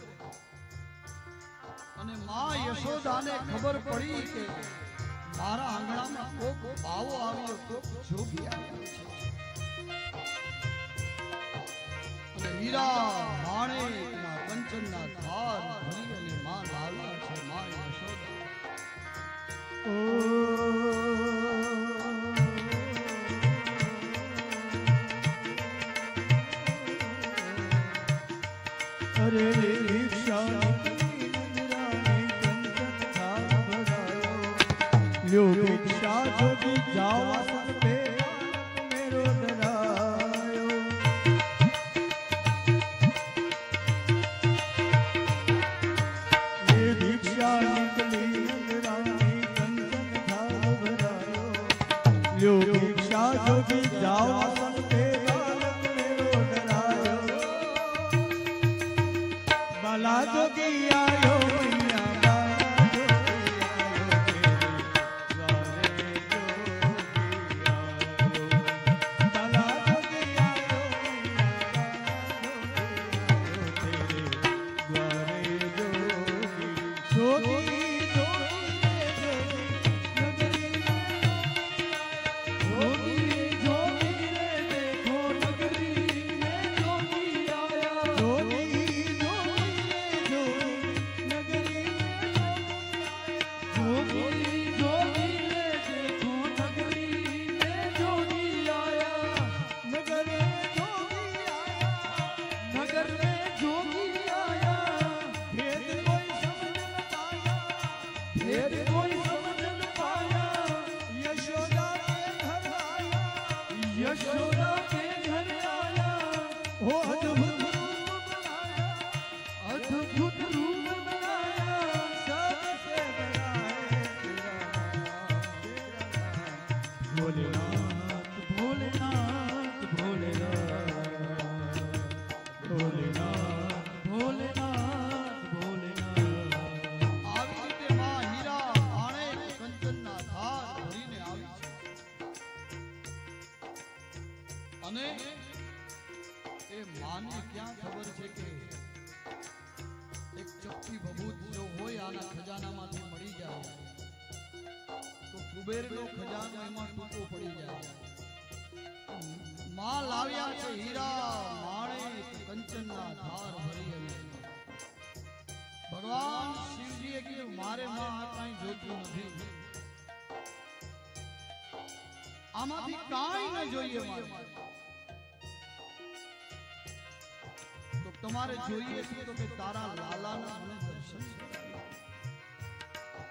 અને માં યશોદાને ખબર પડી કે મારા આંગણામાં કોક આવો આવ્યો, કોક જોગી આવ્યો છે, અને હીરા માણેકના કંચનના ધાર ભરી અને માં લાવ્યા છે માં યશોદા. अरे भिक्षा लो भिक्षा जो भी जाओ सब पे मेरो डरायो ये भिक्षा निकली रानी कंचन था भरायो लो भिक्षा जो भी जाओ सब पे बाला जोगी आयो मैया बाला जोगी आयो तेरे द्वारे जोगी जोगी जोगी यशोदा के घर आया, वो अद्भुत रूप बनाया, अद्भुत रूप बनाया, सबसे बड़ा है तेरा नाम, भोलेनाथ भोलेनाथ भोलेनाथ भोलेनाथ भोलेनाथ भोलेनाथ। આવી રીતે માં હીરા માણેક કંચનના ધાર ભરીને આવી છે અને એ માને ક્યાં ખબર છે કે એક ચપટી ભભૂત જો હોય આના ખજાનામાંથી મળી જાય તો કુબેરનો ખજાનો એમાં ટૂંકો પડી જાય। માં લાવ્યા છે હીરા માણેક કંચનના ધાર ભરી અને ભગવાન શિવજીએ કીધું મારે માં આ કાંઈ જોતું નથી, આમાંથી કાંઈ ન જોઈએ મારે, તો તમારે જોઈએ શું તો કે તારા લાલાના મને દર્શન કરાવો।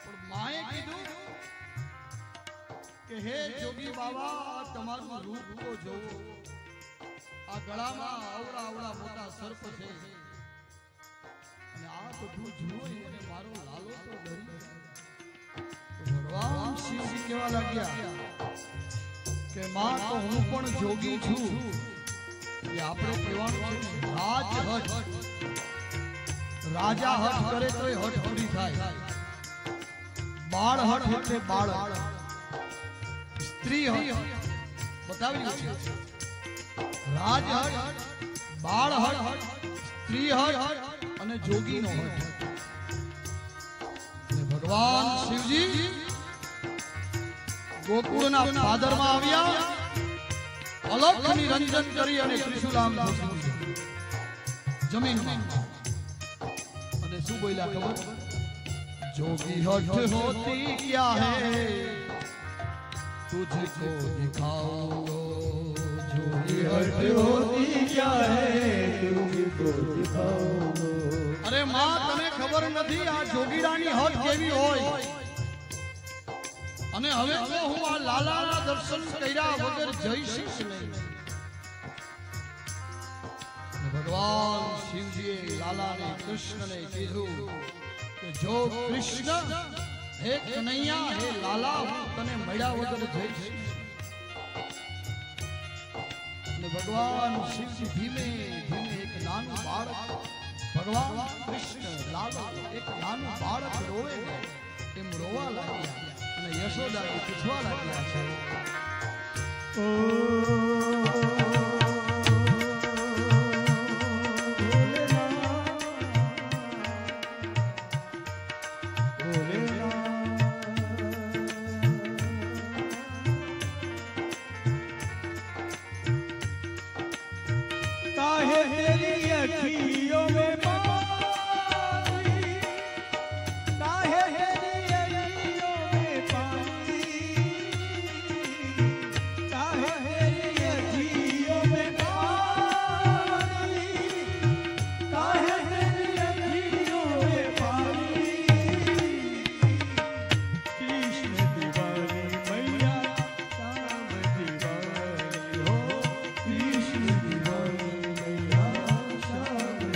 પણ માએ કીધું કે હે જોગી બાબા તમારું રૂપ તો જોવો, આ ગળામાં આવડા આવડા મોટા સર્પ છે અને આ બધું જોઈ અને મારો લાલો તો ડરી ગયો। તો ભગવાન શિવજી કહેવા લાગ્યા કે માં તો હું પણ જોગી છું, એ આપણે કહેવાનું છે રાજ હઠ, રાજા હઠ કરે તો એ હઠ પૂરી થાય, બાળ હઠ એટલે બાળ, સ્ત્રી હઠ બતાવ્યું છે, રાજ હઠ, બાળ હઠ, સ્ત્રી હઠ અને જોગીનો હઠ। અને ભગવાન શિવજી ગોકુળના પાદરમાં આવ્યા, અલખ નિરંજન કરી અને ત્રિશુલામ જમીનમાં અને શું બોલ્યા ખબર? જોગી હઠ હોતી ક્યા હૈ तुझको दिखाऊंगा, जोगी हट होती क्या है तुझको दिखाऊंगा। अरे मां તને ખબર નથી આ જોગીડાની હઠ કેવી હોય, અને હવે તો હું આ લાલાના દર્શન કર્યા વગર જઈશ નહીં। ભગવાન શિવજીએ લાલાને કૃષ્ણને કીધું કે જો કૃષ્ણ હે કનૈયા હે લાલા હું તને મળ્યા વગર જઈશ। અને ભગવાન શિવજી ધીમે ધીમે એક નાનું બાળક, ભગવાન કૃષ્ણ લાલા એક નાનું બાળક રોવે એમ રોવા લાગ્યા અને યશોદાને પૂછવા લાગ્યા છે काहे तेरी अखियों में पानी, काहे तेरी अखियों में पानी, काहे तेरी अखियों में पानी, काहे तेरी अखियों में पानी। कृष्ण दीवानी मैया राम दीवानी हो, कृष्ण दीवानी मैया श्याम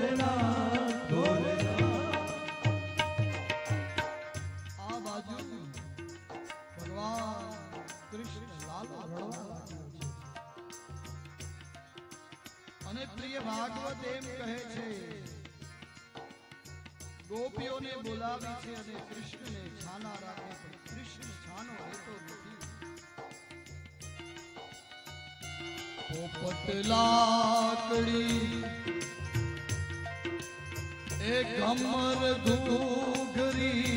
ભોલેનાથ ભોલેનાથ આ બાજુ ભગવાન કૃષ્ણ લાલો રડવા લાગ્યો છે અને પ્રિય ભાગવત એમ કહે છે ગોપીઓને બોલાવી છે અને કૃષ્ણને છાના રાખે પણ કૃષ્ણ છાનો રહેતો નથી. પોપટ લાકડી એ કમર ઘૂઘરી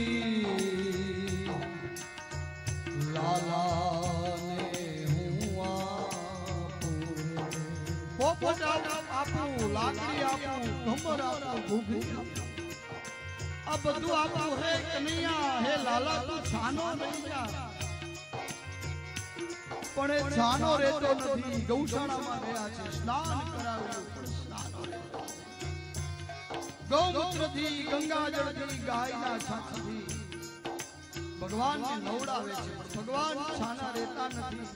લાલાને હું આપું. પોપટ આપું, લાકડી આપું, કમર આપું, ઘૂઘરી આપું, આ બધું આપું હે કનૈયા, હે લાલા તું છાનો રહી જા. પણ એ છાનો રહેતો નથી. ગૌશાળામાં ગયા છે, સ્નાન કરાવ્યું પણ સ્નાનો રહેતો નથી. ગૌમૂત્રથી, ગંગાજળથી, ગાયના છાણથી ભગવાનને નવડાવે છે પણ ભગવાન છાના રહેતા નથી.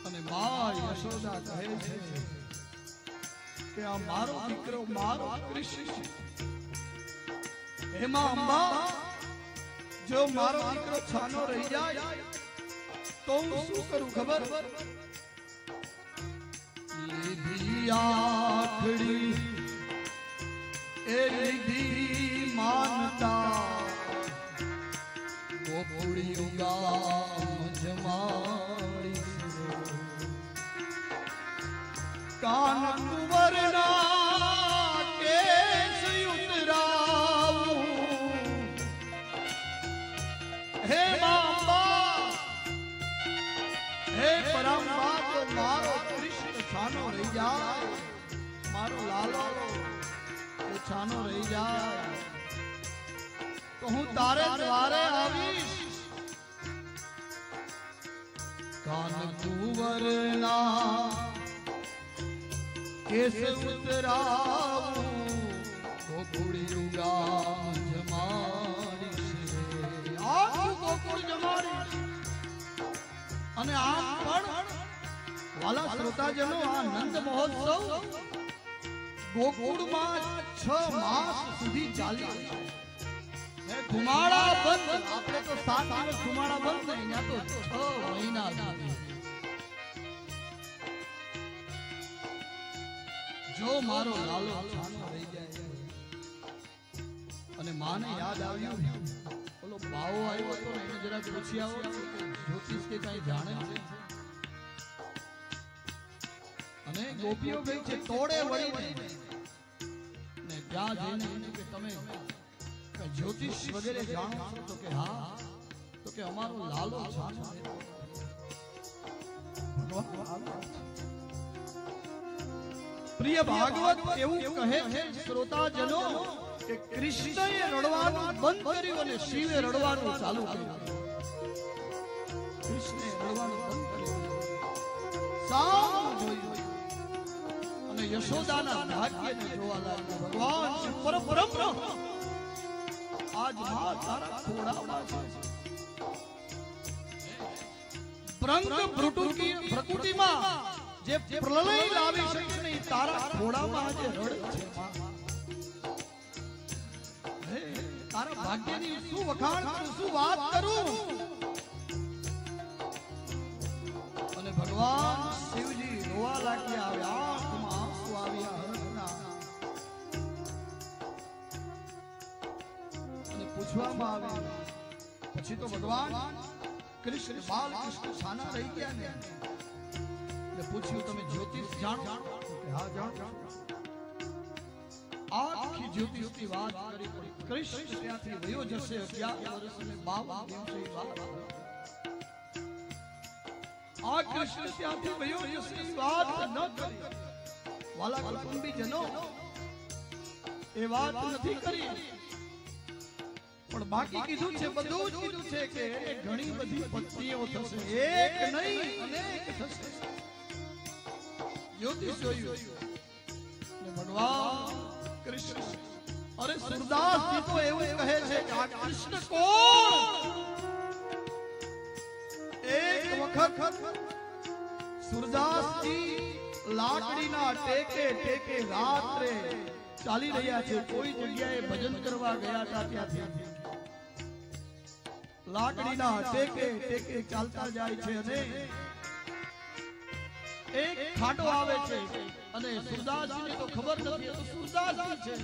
અને મા યશોદા કહે છે કે આ મારો દીકરો, મારો કૃષ્ણ, એમાં અંબા જો મારો દીકરો છાનો રહી જાય તો હું શું કરું ખબર? લીધી આખડી એ લીધી માનતા ગોપુડી ગામ જમાડી કાન કુંવરના કેસ ઉતરાવું હે બાબા હે પરમા તો મારો કૃષ્ણ છાનો રહી જાય, મારો લાલો તો છાનો રહી જાય તો હું તારે દ્વારે આવીશ. કાન કુંવરના કેસ ઉતરાવું ગોકુળિયું ગામ જમાડીશ રે. આખું ગોકુળ જમાડીશ. અને આમ પણ વાલા શ્રોતાજનો આ નંદ મહોત્સવ ગોકુળમાં 6 માસ સુધી ચાલ્યો છે. ધુમાડા બંધ, આપણે તો 7 દિવસ ધુમાડા બંધ નહીં, ત્યાં તો 6 મહિના સુધી. જો મારો લાલો છાનો રહી જાય. અને માને યાદ આવ્યું ઓલો બાવો આવ્યો હતો ને એને જરા પૂછી આવો જ્યોતિષ કે કઈ જાણે છે. અને ગોપીઓ ગઈ છે તોડે વળીને ને ત્યાં જઈને એને કે તમે જ્યોતિષ વગેરે જાણો છો? તો કે હા. તો કે અમારો લાલો છાનો ભગવાન. પ્રિય ભાગવત એવું કહે છે શ્રોતાજનો કે કૃષ્ણએ રડવાનું બંધ કર્યું અને શિવે રડવાનું ચાલુ કર્યું. કૃષ્ણએ રડવાનું બંધ કર્યું, સામું જોયું અને યશોદાના ભાગ્યને જોવા લાગ્યા. ભગવાન પરબ્રહ્મ આજ માં તારા ખોળામાં છે. પ્રંગ પ્રકૃતિમાં જે પ્રલય લાવી શકે નહીં તારા ખોળામાં આજે રડે છે. તારા ભાગ્યની શું વખાણ કરું, શું વાત કરું? અને ભગવાન શિવજી રોવા લાગ્યા. આંખમાં આંસુ આવ્યા હર્ષના. અને પૂછવામાં આવ્યું પછી તો ભગવાન કૃષ્ણ બાલકૃષ્ણ છાના રહી ગયા ને એટલે પૂછ્યું તમે જ્યોતિષ જાણો? હા જાણો. આખી જ્યોતિષની વાત કરી પડી. કૃષ્ણ ત્યાંથી વયો જશે 11 વર્ષ અને 52 દિવસની વાત. આ કૃષ્ણ ત્યાંથી વયો જશે એ વાત ન કરી. વાલા કુટુંબીજનો એ વાત નથી કરી પણ બાકી કીધું છે, બધું જ કીધું છે કે એને ઘણી બધી પત્નીઓ થશે, એક નહીં અનેક થશે. જ્યોતિષ જોયું ને ભગવાન કૃષ્ણ. અરે સુરદાસજી તો એવું કહે છે કે આ કૃષ્ણ કોણ? એક વખત સુરદાસજી લાડ લાકડીના ટેકે ટેકે રાત્રે ચાલી રહ્યા છે. કોઈ જગ્યાએ ભજન કરવા ગયા હતા ત્યાંથી લાકડીના ટેકે ટેકે ચાલતા જાય છે અને એક ખાડો આવે છે અને સુરદાસજીને તો ખબર નથી તો સુરદાસજી છે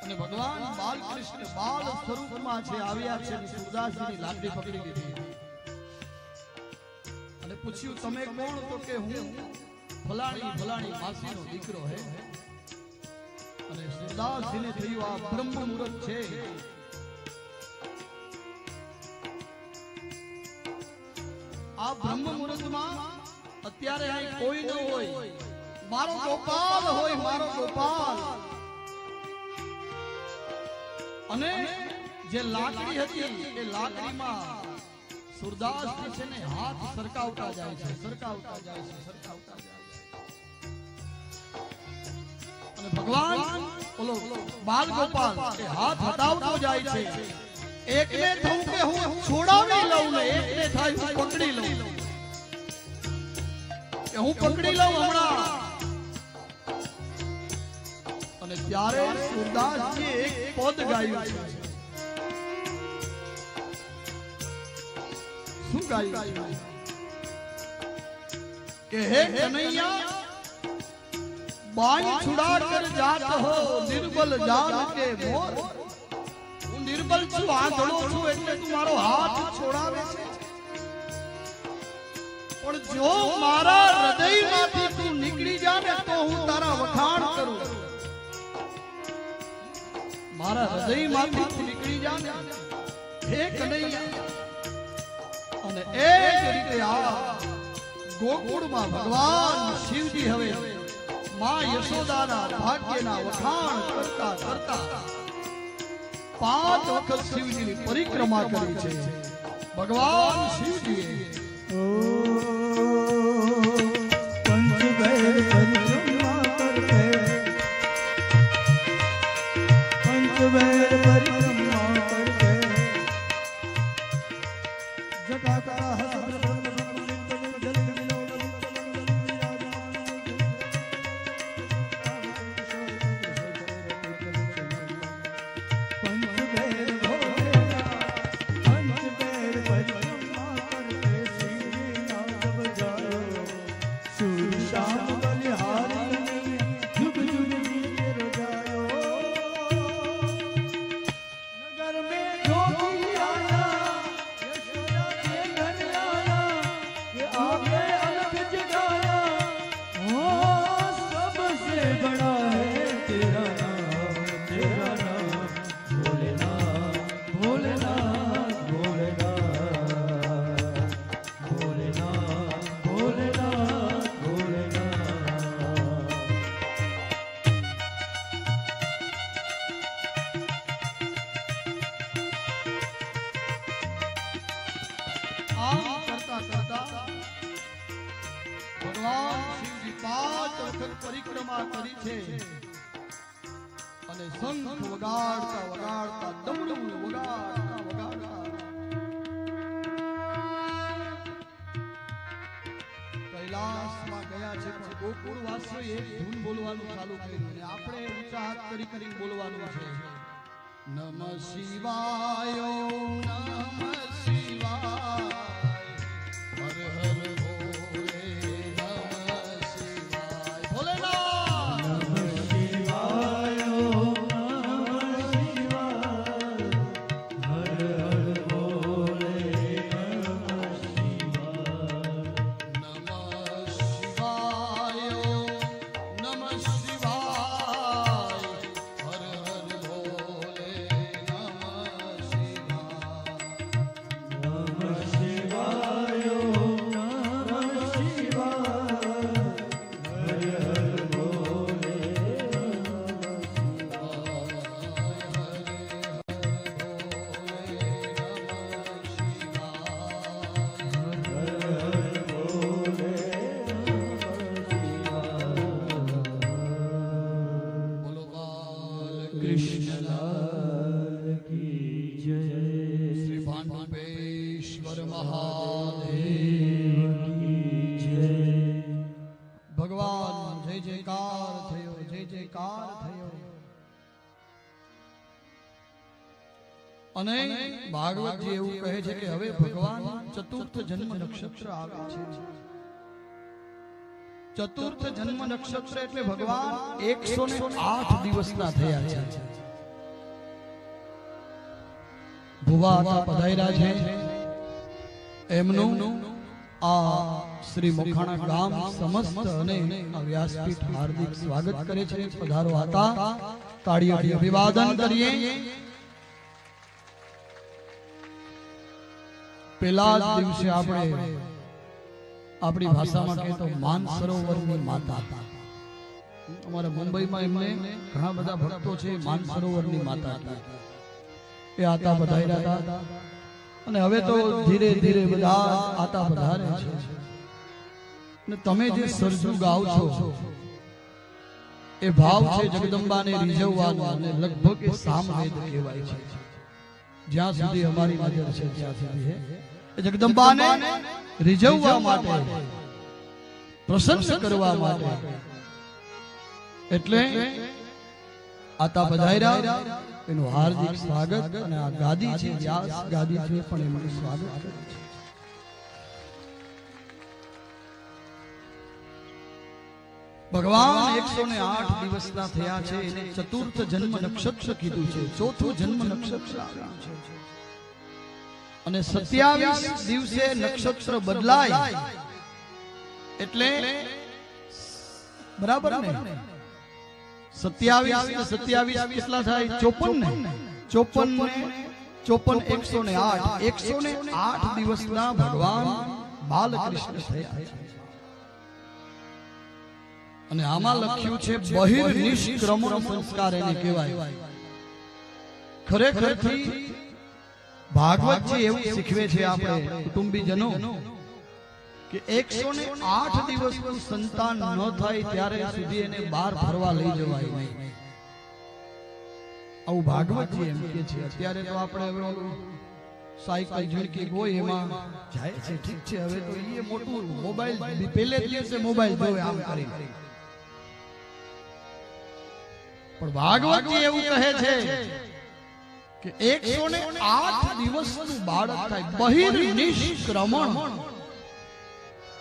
અને ભગવાન બાલકૃષ્ણ બાલ સ્વરૂપમાં છે આવ્યા છે અને સુરદાસજીની લાકડી પકડી લીધી અને પૂછ્યું તમે કોણ? તો કે હું ફલાણી ફલાણી માસીનો દીકરો હે. અને સુરદાસજીને થયું આ બ્રહ્મ મુહૂર્ત છે. આ બ્રહ્મ મુહૂર્તમાં અત્યારે અહીં કોઈ ન હોય, મારો ગોપાલ હોય, મારો ગોપાલ. અને જે લાકડી હતી એ લાકડીમાં સુરદાસજી છે ને હાથ સરકાવતા જાય છે, સરકાવતા જાય છે, સરકાવતા જાય છે. અને ભગવાન બોલો બાલ ગોપાલ એ હાથ હટાવતો જાય છે. એકને થયું કે હું છોડાવી લઉં ને એકને થાય હું પકડી લઉં, કે હું પકડી લઉં હમણાં. અને ત્યારે સુરદાસજી એક પદ ગાયું છે. શું ગાયું? કે હે કનૈયા बाई छुड़ा कर जात हो निर्बल जान के मोर. હું નિર્બલ છું, આંધળો છું એટલે તું મારો હાથ છોડાવે છે. પણ જો મારા હૃદયમાંથી તું નીકળી જા ને તો હું તારા વખાણ કરું. મારા હૃદયમાંથી તું નીકળી જા ને હે કનૈયા. અને એ જ રીતે આ ગોકુળમાં ભગવાન શિવજી હવે માં યશોદાના ભાગ્યના વખાણ કરતા કરતા 5 વખત શિવજીની પરિક્રમા કરી છે ભગવાન શિવજીએ. પરિક્રમા કરી છે અને શંખ વગાડતા વગાડતા દમડું વગાડતા વગાડતા કૈલાસમાં ગયા છે. પણ ગોકુળ વાસીઓએ એક ધૂન બોલવાનું ચાલુ કર્યું અને આપણે ઊંચા હાથ કરી કરીને બોલવાનું છે. નમઃ શિવાય નમઃ શિવાય હર હર જય જયકાર થયો, જય જયકાર થયો. અને ભાગવતજી એવું કહે છે કે હવે ભગવાન ચતુર્થ જન્મ નક્ષત્ર આવે છે. ચતુર્થ જન્મ નક્ષત્ર એટલે ભગવાન 108 દિવસના થયા છે. ભુવા હતા પધાર્યા છે. એમનું આ શ્રી મોખાણા ગામ સમસ્ત અને આ વ્યાસપીઠ હાર્દિક સ્વાગત કરે છે. પધારો હતા, તાળીઓથી અભિવાદન કરીએ. પેલા જ દિવસે આપણે આપણી ભાષામાં કહે તો માનસરોવરની માતા હતા. અમારા મુંબઈમાં એમને ઘણા બધા ભક્તો છે, માનસરોવરની માતા હતા. એ આતા પધાર્યા હતા. અને હવે તો ધીરે ધીરે બધા આતા પધારે છે. અને તમે જે સરજુ ગાઓ છો એ ભાવ છે જગદંબાને રીઝવવાનો, અને લગભગ એ સામવેદ કહેવાય છે. જ્યાં સુધી અમારી નજર છે ત્યાં સુધી એ જગદંબાને રીઝવવા માટે, પ્રસન્ન કરવા માટે, એટલે આતા પધાર્યા. એનું હાર્દિક સ્વાગત. અને આ ગાદી છે વ્યાસ ગાદી છે, પણ એમનું સ્વાગત કરે છે. ભગવાન 108 દિવસના થયા છે. એને ચતુર્થ જન્મ નક્ષત્ર કીધું છે. ચોથું જન્મ નક્ષત્ર આવ્યું છે. અને 27 દિવસે નક્ષત્ર બદલાય એટલે બરાબર ને 27 કેટલા થાય? 54 ને 108 દિવસના ભગવાન બાલકૃષ્ણ થયા. અને આમાં લખ્યું છે બહિર્નિષ્ક્રમણ સંસ્કાર એને કહેવાય. ખરેખરથી ભાગવતજી એવું શીખવે છે આપણે કુટુંબીજનો કે 108 દિવસનું સંતાન ન થાય ત્યારે સુધી એને બહાર ફરવા લઈ જવાય નહીં. આવું ભાગવતજી એમ કે છે. અત્યારે તો આપણે હવે સાયકલ ઝડકી હોય એમાં જાય છે, ઠીક છે. હવે તો એ મોટું મોબાઈલ પહેલે દિવસે મોબાઈલ જોવે આમ કરી. પણ ભાગવતજી એવું કહે છે કે 108 દિવસનું બાળક થાય બહિર્નિષ્ક્રમણ,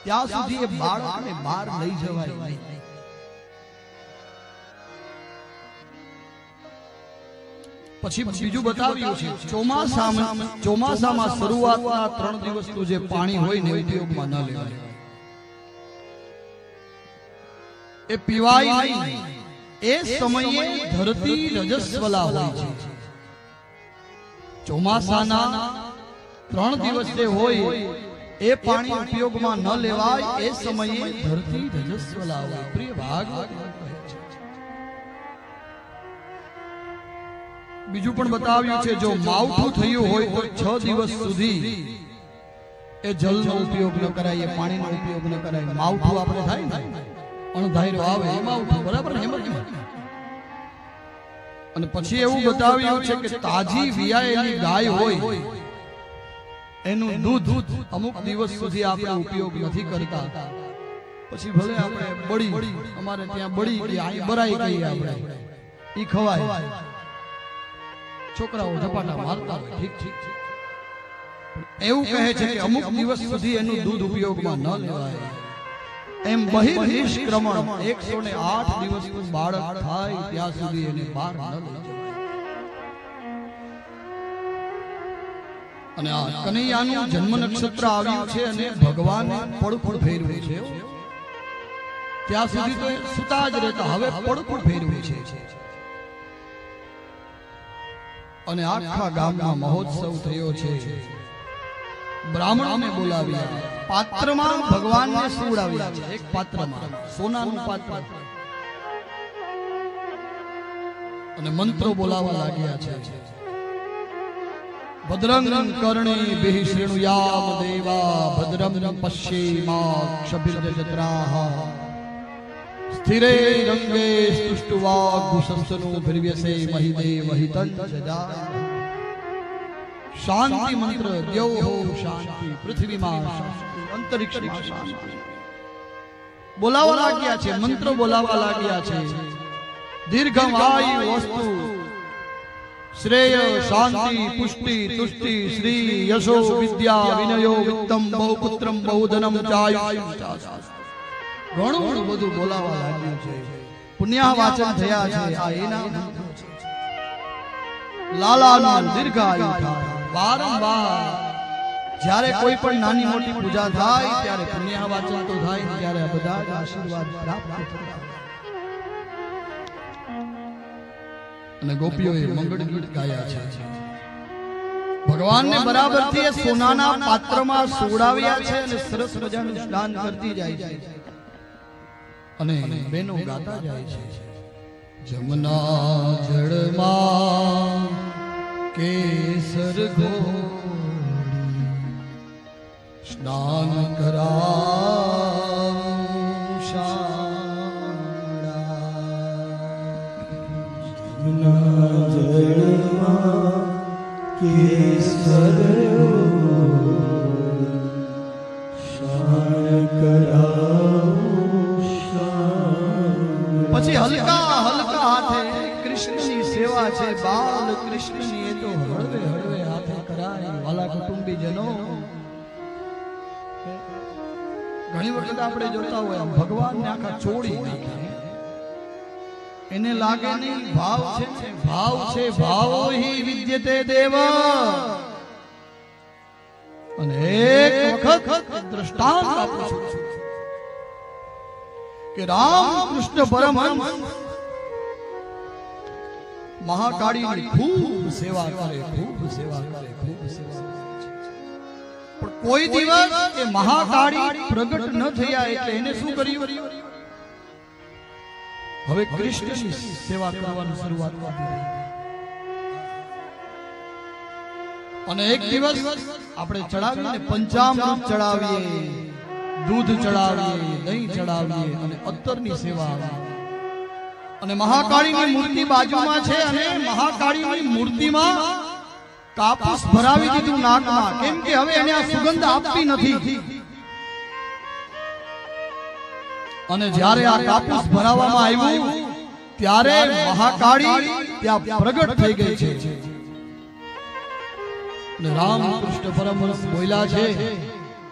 ત્યાં સુધી એ બાળકને બહાર લઈ જવાય નહીં. પછી બીજું બતાવ્યું છે ચોમાસામાં શરૂઆતના 3 દિવસનું જે પાણી હોય ને ઉપયોગમાં ન લેવાય, એ પીવાય નહીં. એ સમયે ધરતી રજસ્વલા હોય છે. ચોમાસાના 3 દિવસે હોય એ પાણી ઉપયોગમાં ન લેવાય. એ સમયે ધરતી રજસ્વલા હોય. પ્રિય ભાગવત બીજું પણ બતાવ્યું છે, જો માવઠું થયું હોય તો 6 દિવસ સુધી એ જલનો ઉપયોગ ન કરાય, એ પાણીનો ઉપયોગ ન કરાય. માવઠું આપણે થાય ને અણધાર્યો આવે એ માવઠું, બરાબર ને? અને પછી એવું બતાવ્યું છે કે તાજી વિયાયેલી ગાય હોય એનું દૂધ અમુક દિવસ સુધી આપણે ઉપયોગ નથી કરતા. પછી ભલે આપણે બળી, અમારે ત્યાં બળી કે અહીં બરાઈ કહીએ આપણે, ઈ ખવાય. છોકરાઓ ઝપાટા મારતા હોય, ઠીક. એવું કહે છે કે અમુક દિવસ સુધી એનું દૂધ ઉપયોગમાં ન લેવાય. એમ બહિર્નિષ્ક્રમણ 108 દિવસનું બાળક થાય ત્યાં સુધી એને બહાર ન લઈ જવાય. અને આ કનૈયાનું જન્મ નક્ષત્ર આવ્યું છે અને ભગવાને પડખું ફેરવ્યું છે. ત્યાં સુધી તો સુતા જ રહેતા, હવે પડખું ફેરવ્યું છે. અને આખા ગામમાં મહોત્સવ થયો છે. બ્રાહ્મણોને બોલાવ્યા, પાત્રમાં ભગવાનને સુવડાવ્યા છે. એક પાત્રમાં સોનાનું પાત્ર, અને મંત્રો બોલાવવા લાગ્યા છે. ભદ્રં કર્ણેભિઃ શૃણુયામ દેવા, ભદ્રં પશ્યેમાક્ષભિર્યજત્રાઃ, સ્થિરે રંગે સ્તુષ્ટુવાગુશંસનોર્વ્યસે મહિદેવ હિતં જજાય. શાંતિ મંત્ર, દ્યૌ શાંતિ, પૃથ્વીમાં શાંતિ, અંતરિક્ષમાં શાંતિ, બોલાવા લાગ્યા છે, મંત્ર બોલાવા લાગ્યા છે. દીર્ઘમાયુ વસ્તુ શ્રેય શાંતિ પુષ્ટિ તુષ્ટિ શ્રી યશો વિદ્યા વિનયો વિત્તમ બહુપુત્રમ બહુધનમ ચાયુષ. ઘણું ઘણું બધું બોલાવા લાગ્યું છે. પુણ્ય વાચન થયા છે. આ એના મંત્રો છે. લાલાનું દીર્ઘાયુ થાય. વારંવાર જ્યારે કોઈ પણ નાની મોટી પૂજા થાય ત્યારે પુણ્ય વાચન તો થાય, ત્યારે આ બધા જ આશીર્વાદ પ્રાપ્ત થાય. અને ગોપીઓએ મંગળ ગીત ગાયા છે. ભગવાનને બરાબરથી એ સોનાના પાત્રમાં સોડાવ્યા છે અને સરસ મજાનું સ્નાન કરતી જાય છે અને બેનો ગાતા જાય છે. જમના જળમાં કેસર ઘોળી સ્નાન કરાવું જમના જળમાં કેસર સ્નાન કરાવું શાણા. પછી હલકા હલકા હાથે કૃષ્ણની સેવા છે. બાલ કૃષ્ણની એ તો હળવે હળવે હાથે કરાય. વાલા કુટુંબીજનો, ઘણી વખત આપણે જોતા હોય ભગવાનને આખા ચોળી નાખે, એને લાગે નહીં ભાવ છે ને, ભાવ છે. ભાવો હિ વિદ્યતે દેવ. અને એક વખત દ્રષ્ટાંત આપું છું કે રામકૃષ્ણ પરમહંસ મહાકાળીની ખૂબ સેવા કરે, ખૂબ સેવા કરે, ખૂબ સેવા કરે. પણ કોઈ દિવસ એ મહાકાળી પ્રગટ ન થયા એટલે એને શું કર્યું? હવે કૃષ્ણની સેવા કરવાની શરૂઆત કરી. અને એક દિવસ આપણે ચડાવીને પંચામૃત ચડાવીએ, દૂધ ચડાવીએ, દહીં ચડાવીએ અને અત્તરની સેવા આવે. અને મહાકાળીની મૂર્તિ બાજુમાં છે અને મહાકાળીની મૂર્તિમાં કાપૂસ ભરાવી દીધું નાકમાં, કેમ કે હવે એને આ સુગંધ આપવી નથી. અને જ્યારે આ કાપૂસ ભરાવવામાં આવ્યું ત્યારે મહાકાળી ત્યાં પ્રગટ થઈ ગઈ છે. અને રામકૃષ્ણ પરમહંસ બોલ્યા છે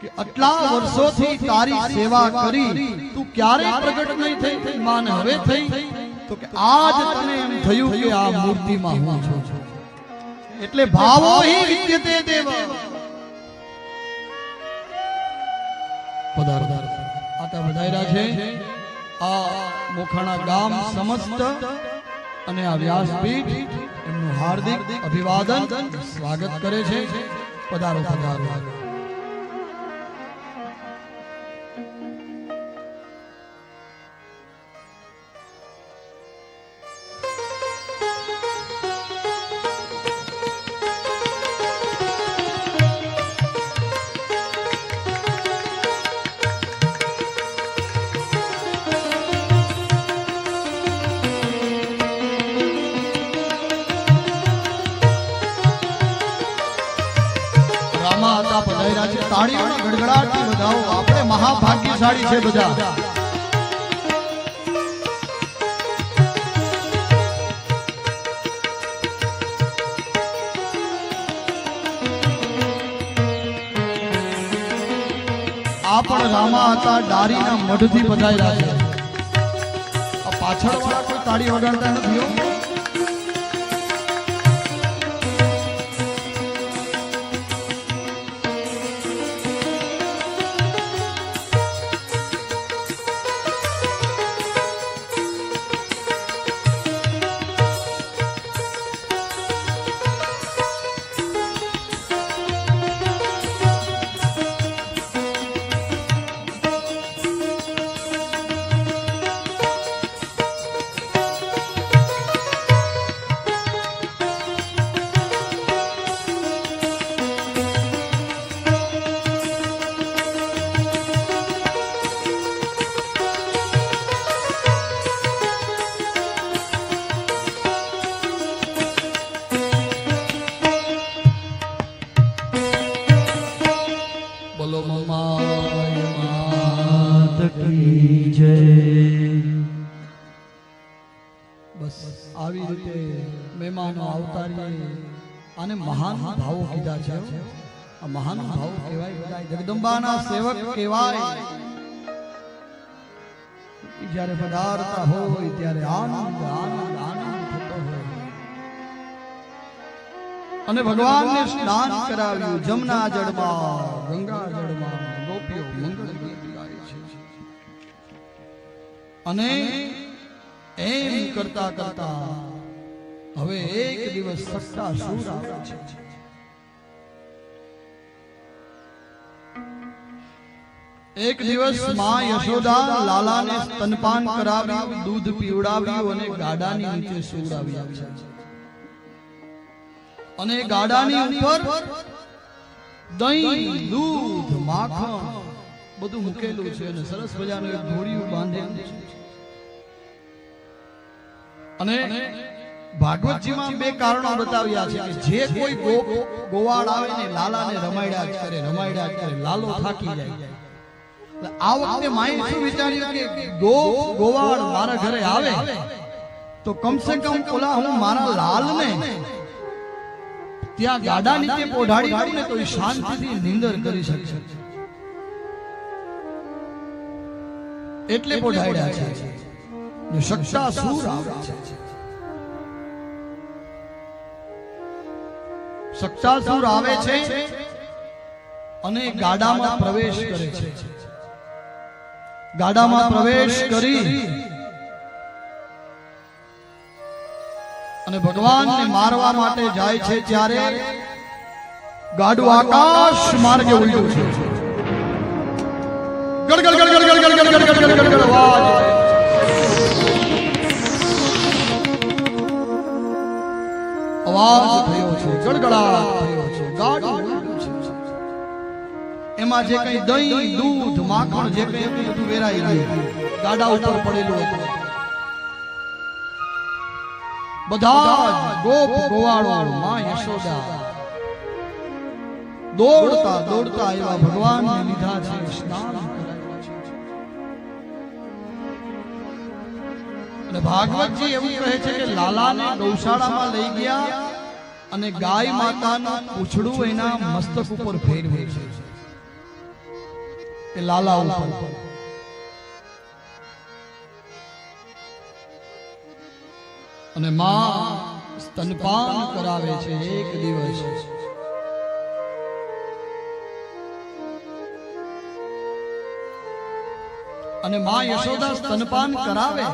કે આટલા વર્ષોથી તારી સેવા કરી, તું ક્યારે પ્રગટ નહીં થઈ? માને હવે થઈ તો કે આજ તને એમ થયું કે આ મૂર્તિમાં હું છું. એટલે ભાવો હિ વિદ્યતે દેવ. પધારો આતા વધાર્યા છે. આ મોખાણા ગામ સમસ્ત અને આ વ્યાસપીઠ એમનું હાર્દિક અભિવાદન સ્વાગત કરે છે. પધારો પધારો. તાળીઓના ગડગડાટથી વધાવો. આપણે મહાભાગ્યશાળી છે બધા. આ પણ રામા હતા, ડારીના મઢથી પધાર્યા છે. આ પાછળ વાળા કોઈ તાળી વગાડતા નથી હો. કી જય. બસ આવી રીતે મહેમાનો આવતારીએ આને મહાન ભાવો કીધા છે. આ મહાન ભાવો કહેવાય, બધા જગદંબાના સેવક કહેવાય. જ્યારે પધારતા હોય ત્યારે આનંદ આનંદ આનંદ થતો હોય. અને ભગવાનને સ્નાન કરાવ્યું જમના જળમાં, ગંગા જળમાં. ગોપીઓ મંગળ ગીત ગાય છે. અને એમ કરતા કરતા હવે એક દિવસ સક્તાસુર આવે છે. એક દિવસ માં યશોદા લાલાને સ્તનપાન કરાવ્યું, દૂધ પીવડાવ્યું અને ગાડાની નીચે સુવડાવ્યા છે. અને ગાડાની ઉપર દહીં, દૂધ, માખણ બધું મૂકેલું છે અને સરસ મજાનું એક ઘોડિયું બાંધેલું છે. અને ભાગવતજીમાં બે કારણો બતાવ્યા છે કે જે કોઈ ગોવાળ આવે ને લાલાને રમાડ્યા જ કરે, રમાડ્યા જ કરે, લાલો થાકી જાય. આ વખતે માએ શું વિચાર્યું કે ગોવાળ મારા ઘરે આવે તો કમસે કમ ઓલા હું મારા લાલને ત્યાં ગાડા નીચે પોઢાડી દઉં ને તો એ શાંતિથી નિંદર કરી શકશે. એટલે પોઢાડ્યા છે. સક્તાસુર આવે છે. સક્તાસુર આવે છે અને ગાડામાં પ્રવેશ કરે છે. ગાડામાં પ્રવેશ કરી અને ભગવાનને મારવા માટે જાય છે. ત્યારે ગાડું આકાશ માર્ગે ઉડ્યું છે. ગડગડ ગડગડ ગડગડ ગડગડ ગડગડ ગડગડ અવાજ અવાજ થયો છે, ગડગડાટ થયો છે. ગાડું ઉડ્યું છે. એમાં જે કઈ દહીં, દૂધ, માખણ જે કઈ બધું વેરાઈ ગયું ગાડા ઉપર પડેલું હતું. બધા જ ગોપ ગોવાળો માં યશોદા દોડતા દોડતા એવા ભગવાનને લીધા છે, સ્નાન કરાવ્યા છે. અને ભાગવતજી એવું કહે છે કે લાલાને ગૌશાળામાં લઈ ગયા અને ગાય માતાનું પૂંછડું એના મસ્તક ઉપર ફેરવ્યું છે. એ લાલા ઉપર અને માં સ્તનપાન કરાવે છે. એક દિવસ અને માં યશોદા સ્તનપાન કરાવે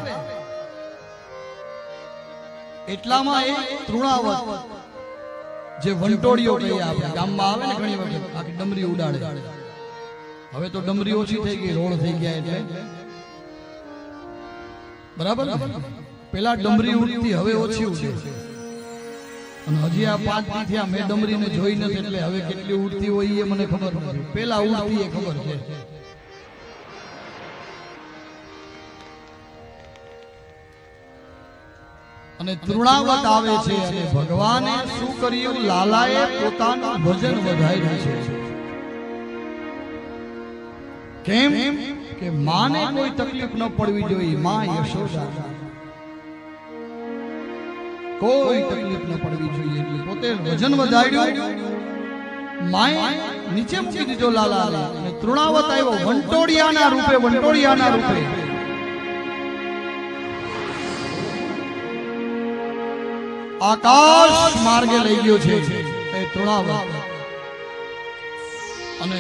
એટલામાં એક તૃણાવત જે વંટોળીઓ કહીએ આપણે ગામમાં આવે ને ઘણી વખત આખી ડમરી ઉડાડે. હવે તો ડમરી ઓછી થઈ ગઈ, રોડ થઈ ગયા એટલે બરાબર. પેલા ડમરી ઉડતી, હવે ઓછી ઉડે. અને હજી આ 5 દી થયા મેં ડમરીને જોઈ નથી, એટલે હવે કેટલી ઉડતી હોય એ મને ખબર નથી. પેલા ઉડતી એ ખબર છે. અને તૃણાવત આવે છે અને ભગવાને શું કર્યું, લાલાએ પોતાનું વજન વધાર્યું છે. કેમ કે માને કોઈ તકલીફ ન પડવી જોઈએ. માં યશોદા કોઈ તકલીફ ન પડવી જોઈએ એટલે પોતે વજન વધાર્યું. માએ નીચે મૂકી દીધો લાલાને અને તૃણાવત આવ્યો વંટોળિયાના રૂપે. વંટોળિયાના રૂપે આકાશ માર્ગે લઈ ગયો છે એ તૃણાવત. અને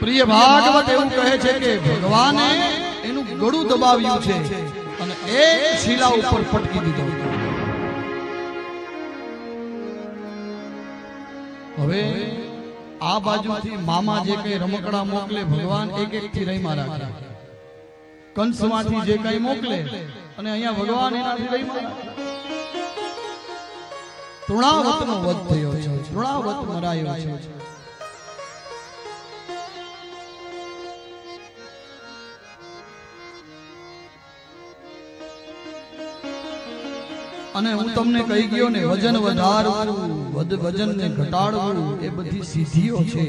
પ્રિય ભાગવત એવું કહે છે કે ભગવાને એનું ગળું દબાવ્યું છે અને એક શિલા ઉપર પટકી દીધો. હવે આ બાજુથી મામા જે કઈ રમકડા મોકલે ભગવાન એક એક થી રહીમાં રાખે. કંસમાંથી જે કઈ મોકલે અને અહીંયા ભગવાન એનાથી રહીમાં રાખે. તૃણાવતનો વધ થયો છે. તૃણાવત મરાયો છે. અને હું તમને કહી ગયો ને, વજન વધારવું, વજનને ઘટાડવું એ બધી સિદ્ધિઓ છે.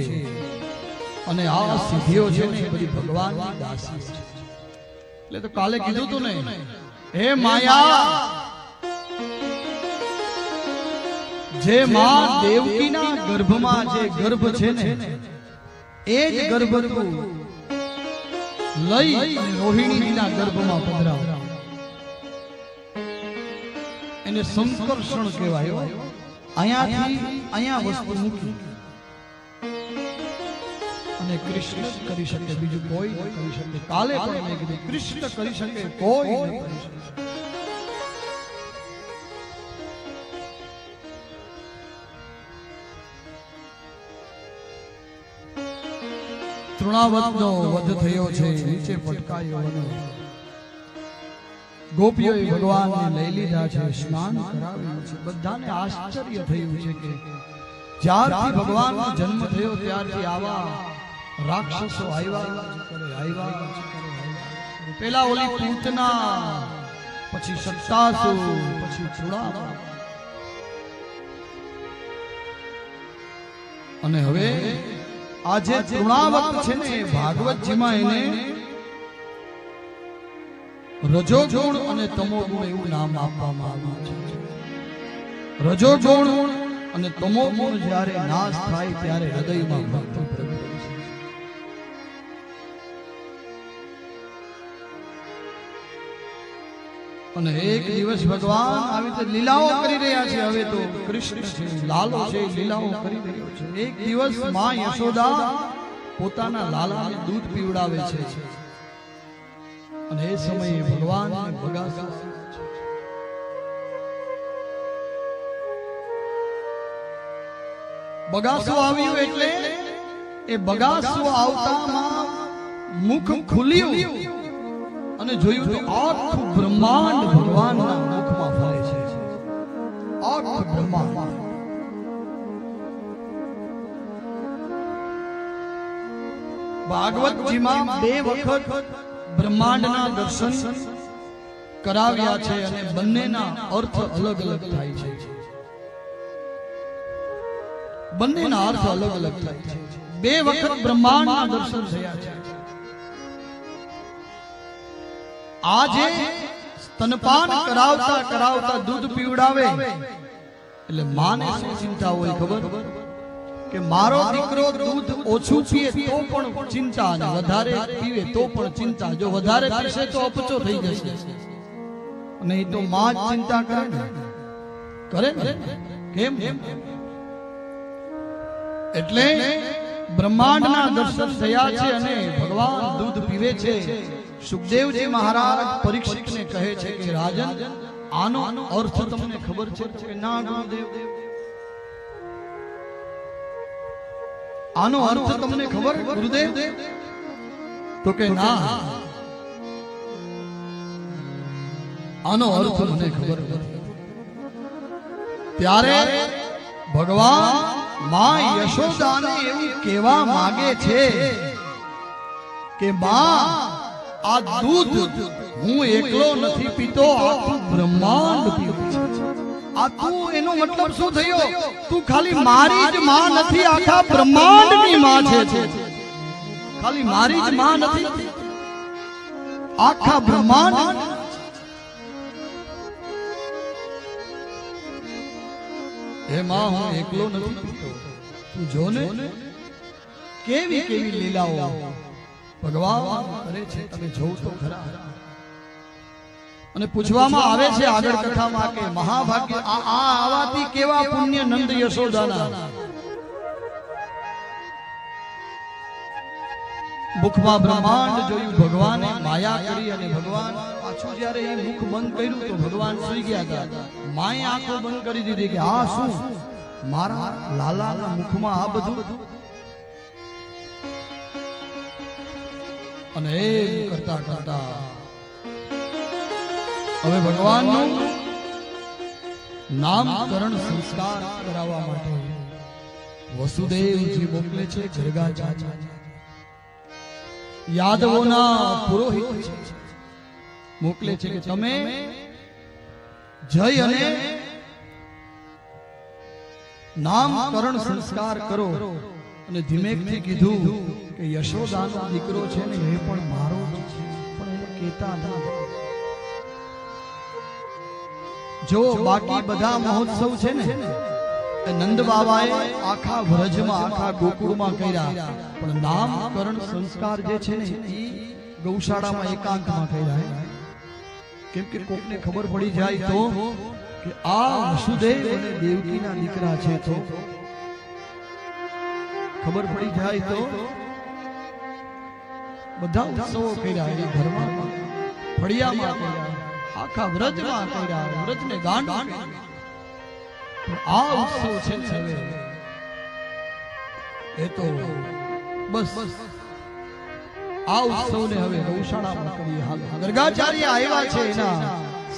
અને આ સિદ્ધિઓ છે ને એ બધી ભગવાનની દાસી છે. એટલે તો કાલે કીધું તું ને, હે માયા, જે માં દેવકીના ગર્ભમાં જે ગર્ભ છે ને, એ જ ગર્ભ તું લઈ રોહિણીના ગર્ભમાં પધરાવ. એને સંકર્ષણ કહેવાય. અહીંયાથી અહીંયા વસ્તુ મૂકી અને કૃષ્ણ કરી શકે, બીજું કોઈ ન કરી શકે. કાલે પણ મેં કીધું કૃષ્ણ કરી શકે, કોઈ ન કરી શકે. તૃણાવતનો વધ થયો છે, નીચે પટકાયો અને ગોપીઓએ ભગવાનને લઈ લીધા છે, સ્નાન કરાવ્યું છે. બધાને આશ્ચર્ય થયું છે કે જ્યારથી ભગવાનનો જન્મ થયો ત્યારથી આવા રાક્ષસો આવ્યા. પેલા ઓલી પૂતના, પછી સત્તાસુર, પછી ચૂડામણ, અને હવે આજે તૃણાવત છે ને, ભાગવતજીમાં એને રજોગુણ અને તમોગુણ એવું નામ આપવામાં આવ્યું છે. રજોગુણ અને તમોગુણ જ્યારે નાશ થાય ત્યારે હૃદયમાં ભક્તિ પ્રગટે છે. અને એક દિવસ ભગવાન આવી રીતે લીલાઓ કરી રહ્યા છે. હવે તો કૃષ્ણ છે, લાલો છે, લીલાઓ કરી રહ્યો છે. એક દિવસ માં યશોદા પોતાના લાલાને દૂધ પીવડાવે છે અને એ સમયે ભગવાન બગાસું આવ્યું. એટલે એ બગાસું આવતામાં મુખ ખુલ્યું અને જોયું તો આખું બ્રહ્માંડ ભગવાનના મુખમાં ફરે છે. આખું બ્રહ્માંડ. ભાગવતજીમાં 2 વખત બ્રહ્માંડના દર્શન કરાવ્યા છે અને બંનેના અર્થ અલગ અલગ થાય છે. બંનેના અર્થ અલગ અલગ થાય છે. 2 વખત બ્રહ્માંડના દર્શન થયા છે. આજે સ્તનપાન કરાવતા કરાવતા દૂધ પીવડાવે એટલે માને શું ચિંતા હોય ખબર? કે મારો દીકરો દૂધ ઓછું પીએ તો પણ ચિંતા, અને વધારે પીવે તો પણ ચિંતા. જો વધારે પીશે તો અપચો થઈ જશે. નહીં તો માં જ ચિંતા કરે ને, કરે ને. કેમ? એટલે બ્રહ્માંડના દર્શન થયા છે અને ભગવાન દૂધ પીવે છે. સુખદેવજી મહારાજ પરીક્ષિતને કહે છે કે રાજન, આનો અર્થ તમને ખબર છે કે ના ગુરુદેવ? આનો અર્થ તમને ખબર ગુરુદેવ? તો કે ના, આનો અર્થ મને ખબર નથી. ત્યારે ભગવાન માં યશોદાને એવું કહેવા માંગે છે કે માં, આ દૂધ હું એકલો નથી પીતો, આખું બ્રહ્માંડ પીવે છે. આ તું, એનો મતલબ શું થયો? તું ખાલી મારી જ માં નથી, આખા બ્રહ્માંડની માં છે. ખાલી મારી જ માં નથી, આખા બ્રહ્માંડ. હે માં, હું એકલો નથી પીતો. તું જો ને કેવી કેવી લીલાઓ ભગવાન કરે છે, તમે જોવ તો ખરા. અને પૂછવામાં આવે છે આગળ કથામાં કે મહાભાગ્ય આ આવાથી કેવા પુણ્ય નંદ યશોદાના. મુખમાં બ્રહ્માંડ જોયું, ભગવાને માયા કરી અને ભગવાન પાછું જ્યારે એ મુખ બંધ કર્યું તો ભગવાન સુઈ ગયા હતા. માએ આંખો બંધ કરી દીધી કે આ શું, મારા લાલાના મુખમાં આ બધું? અને એમ કરતા કરતા હવે ભગવાનનું નામકરણ સંસ્કાર કરાવવા માટે વસુદેવજી મોકલે છે ગરગાચાર્ય. યાદવોના પુરોહિત મોકલે છે કે તમે જઈ અને નામકરણ સંસ્કાર કરો. અને ધીમેકથી કીધું કે યશોદાનો દીકરો છે ને એ પણ મારો જ છે, પણ એને કહેતા નથી. જો બાકી બધા મહોત્સવ છે ને એ નંદ બાબાએ આખા વ્રજમાં આખા ગોકુળમાં કર્યા, પણ નામકરણ સંસ્કાર જે છે ને એ ગૌશાળામાં એકાંતમાં કર્યા. કેમ કે કોકને ખબર પડી જાય તો કે આ વસુદેવ અને દેવકીના દીકરા છે, તો ખબર પડી જાય તો બધા ઉત્સવો કર્યા, એ ઘરમાં ફળિયામાં કર્યા, આખા વ્રજમાં કર્યા, વ્રજને ગાંડ કર્યા. આ ઉત્સવ છે ને હવે એ તો બસ આ ઉત્સવને હવે ગૌશાળામાં કરીએ. હાલ ગર્ગાચાર્ય આવ્યા છે, એના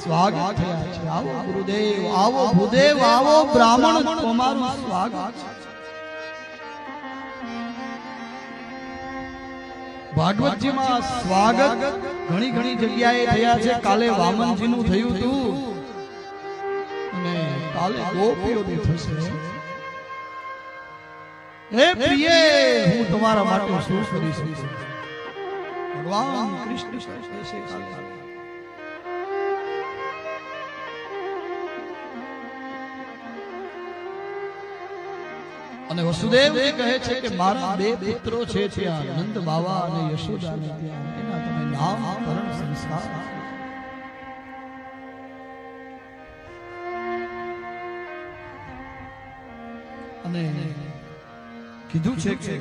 સ્વાગત થયા છે. આવો ગુરુદેવ, આવો ભૂદેવ, આવો બ્રાહ્મણ, તમારું સ્વાગત છે. ભાગવતજીમાં સ્વાગત ઘણી ઘણી જગ્યાએ થયા છે. કાલે વામનજીનું થયું હતું અને કાલે ગોપીઓનું થશે. હે પ્રિય, હું તમારા માટે શું કરી શકું? ભગવાન કૃષ્ણ કહેશે કાલે. અને વસુદેવજી કહે છે કે મારા બે પુત્રો છે ત્યાં, નંદ બાવા અને યશોદા, ત્યાં એના તમે નામકરણ સંસ્કાર. અને કીધું છે કે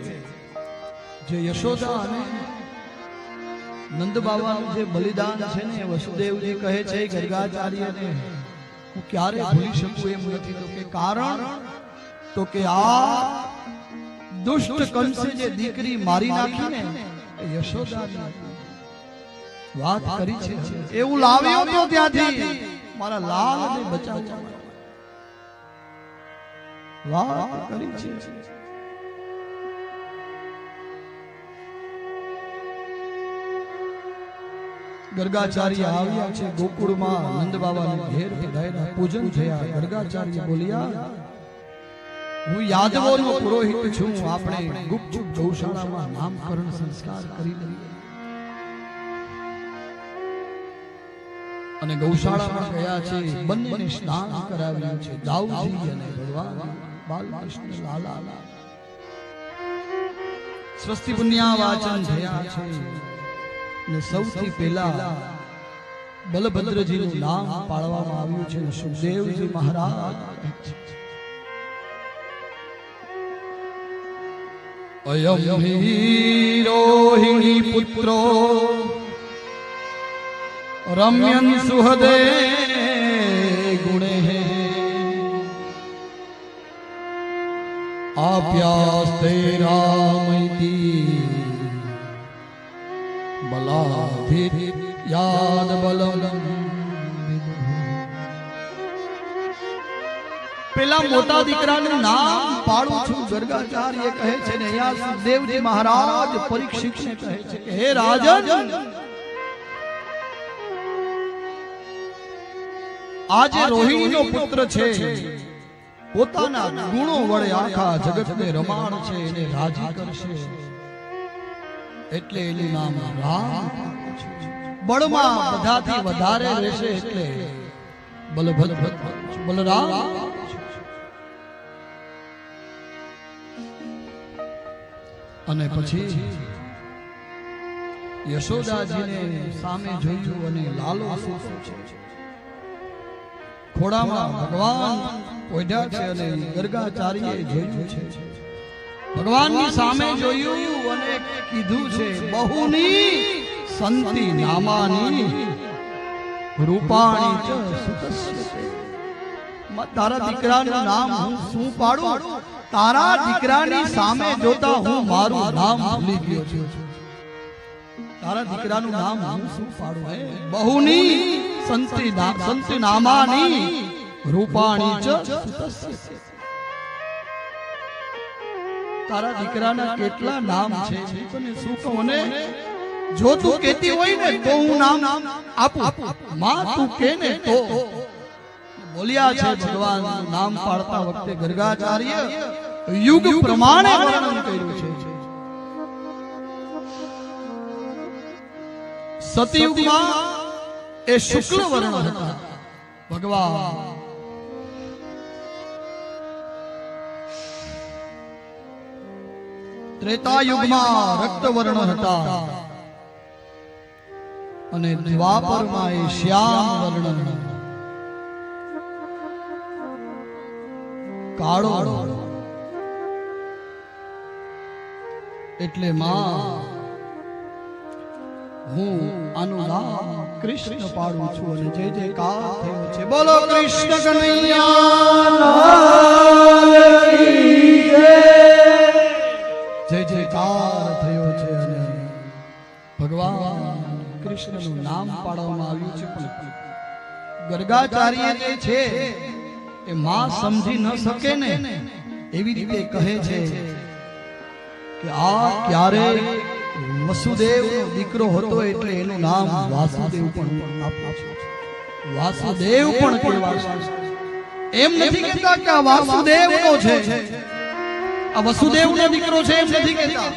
જે યશોદા અને નંદ બાવાનું જે બલિદાન છે ને, વસુદેવજી કહે છે ગર્ગાચાર્યને હું ક્યારે ભૂલી શકું એમ નથી. તો કે કારણ તો કે આ દુષ્ટ કંસે જે દીકરી મારી નાખી ને એ યશોદાની વાત કરી છે. એવું લાવ્યો તો ત્યાંથી મારા લાલને બચાવવા વાત કરી છે. ગર્ગાચાર્ય આવ્યા છે ગોકુળમાં, નંદ બાબાના ઘેર પધાર્યા, પૂજન થયા. ગર્ગાચાર્ય બોલ્યા હું યાદવોનો પુરોહિત છું, આપણે ગુપચુપ ગૌશાળામાં નામકરણ સંસ્કાર કરી લઈએ. અને ગૌશાળામાં ગયા છે, બંનેને સ્નાન કરાવ્યું છે, દાઉદજી અને ભગવાન બાલકૃષ્ણ લાલા. સ્વસ્તિ પુણ્યા વાચન થયા છે. ને સૌથી પહેલા બલભદ્રજીનું નામ પાડવામાં આવ્યું છે. સુખદેવજી મહારાજ અયમ હિરોહિણી પુત્રો રમ્યન સુહદે ગુણે આપ્યાસ્તે રામૈતી બલાધિ યાદ બલમ. પેલા મોટા દીકરાનું નામ પાડું છું. ગર્ગાચાર્ય કહે છે ને અહીંયા સુખદેવજી મહારાજ પરીક્ષિતને કહે છે કે હે રાજન, આજે રોહિણીનો પુત્ર છે, પોતાના ગુણો વડે આખા જગતને રમાડ છે, એને રાજી કરશે, એટલે એનું નામ રામ. બળમાં બધાથી વધારે રહેશે એટલે બલરામ. અને પછી યશોદાજીને સામે જોયું અને લાલો સૂતો છે, ખોડામાં ભગવાન ઓઢ્યા છે. અને ગર્ગાચાર્યએ જોયું છે, ભગવાનની સામે જોયું અને કીધું છે બહુની સંતિ નામાની રૂપાણી ચ સુતસ્ય. તારા દીકરાનું નામ હું શું પાડું? તારા દીકરાની સામે જોતા હું મારું નામ ભૂલી ગયો છું. તારા દીકરાનું નામ હું શું પાડું? હે બહુની સંતિ નામાની રૂપાણી ચ સુતસ્ય. તારા દીકરાના કેટલા નામ છે તને શું કહું? ને જો તું કહેતી હોય ને તો હું નામ આપું, માં તું કહે ને તો. બોલ્યા છે ભગવાન નામ પાડતા વખતે ગર્ગાચાર્ય યુગ પ્રમાણે વર્ણન કર્યું છે. સતયુગમાં એ શુક્લ વર્ણ હતા ભગવાન. ત્રેતાયુગમાં રક્તવર્ણ હતા અને દ્વાપરમાં એ શ્યામ વર્ણ કાળો. એટલે માં હું આનું નામ કૃષ્ણ પાડું છું અને જય જયકાર થયો છે. બોલો કૃષ્ણ કનૈયા જય જયકાર થયો છે. અને ભગવાન કૃષ્ણનું નામ પાડવામાં આવ્યું છે. પણ ગર્ગાચાર્ય જે છે એ માં સમજી ન શકે ને એવી રીતે કહે છે કે આ ક્યારે વસુદેવનો દીકરો હતો એટલે એનું નામ વાસુદેવ પણ આપ્યું છે. વાસુદેવ પણ કહેવાશે. એમ નથી કહેતા કે આ વાસુદેવનો છે, આ વસુદેવનો દીકરો છે એમ નથી કહેતા.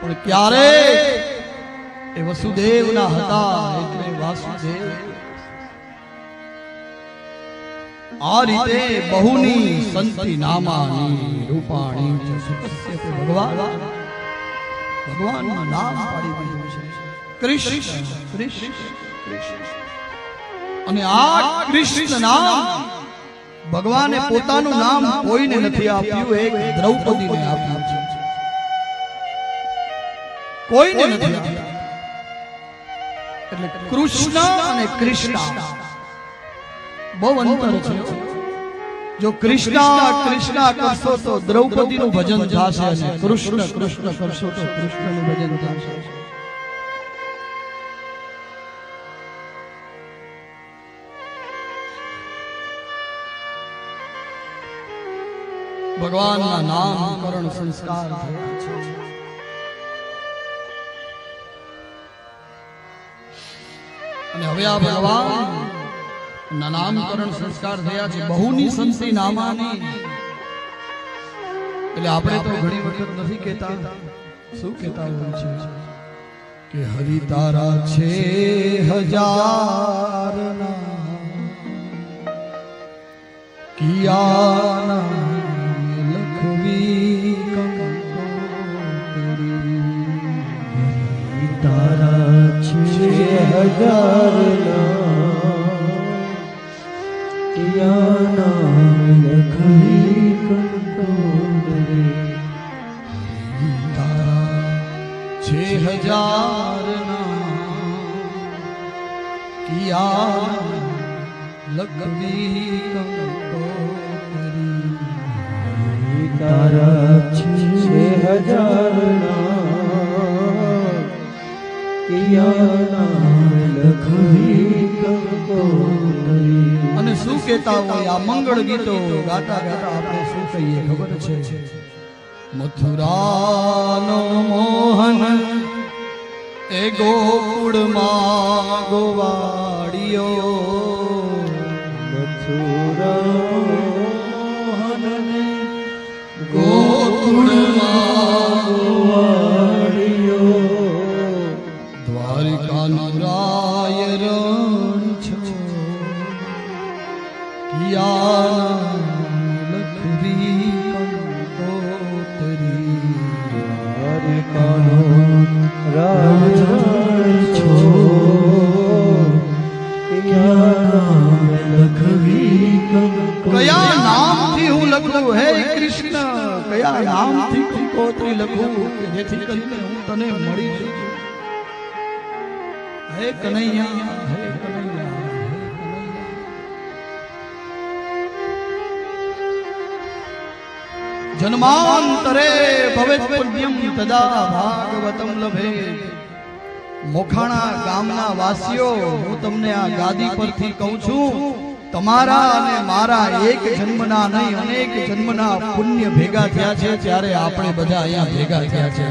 પણ ક્યારે એ વસુદેવના હતા એટલે વાસુદેવ. આ રીતે બહુની સંતિ નામાની રૂપાણી ચ સુપસ્યતે. ભગવાનનું નામ પાડી દીધું છે કૃષ્ણ કૃષ્ણ કૃષ્ણ. અને આ કૃષ્ણ નામ ભગવાને પોતાનું નામ કોઈને નથી આપ્યું, એક દ્રૌપદીને આપ્યું છે. કોઈને નથી આપ્યું. એટલે કૃષ્ણ અને કૃષ્ણ બહુ અંતર છે. જો કૃષ્ણ કૃષ્ણ કરશો તો દ્રૌપદીનું ભજન થશે અને કૃષ્ણ કૃષ્ણ કરશો તો કૃષ્ણનું ભજન થશે. ભગવાનના નામકરણ સંસ્કાર થયા છે. અને હવે આ ભગવાન નામકરણ સંસ્કાર થયા છે બહુની સંતિ નામાની. એટલે આપણે તો ઘણી વખત નથી કહેતા, શું કહેતા હોય છે કે હરિ તારા છે હજાર કિયાના લખવી કંકોત્રી. તારા છે હજાર લખવી કંકોત્રી. તારા છે હજાર કિયા લખવી કંકોત્રી. તારા છે હજાર લખવી કંકોત્રી. અને શું કહેતા હોય આ મંગળ ગીતો ગાતા ગાતા આપણે શું કહીએ ખબર છે? મથુરાનો મોહન એ ગોકુળમાં ગોવાડિયો. મથુરાનો ગોકુળમાં ગોવાડિયો. દ્વારિકાનો રાય રણ છો કિયા લખવી કંકોત્રી. દ્વારિકાનો રાજ છો લખવી કંકોત્રી. કયા નામથી હું લખું હે કૃષ્ણ, કયા નામથી કંકોત્રી લખું કે જેથી કરીને હું તને મળી શકું. હે કનૈયા હે કનૈયા હે કનૈયા. જન્માંતરે ભવેત પુણ્યમ તદા ભાગવતમ લભે. મોખાણા ગામના વાસીઓ, હું તમને આ ગાદી પરથી કહું છું, તમારા અને મારા એક જન્મના નહીં અનેક જન્મના પુણ્ય ભેગા થયા છે. ત્યારે આપણે બધા અહીંયા ભેગા થયા છે.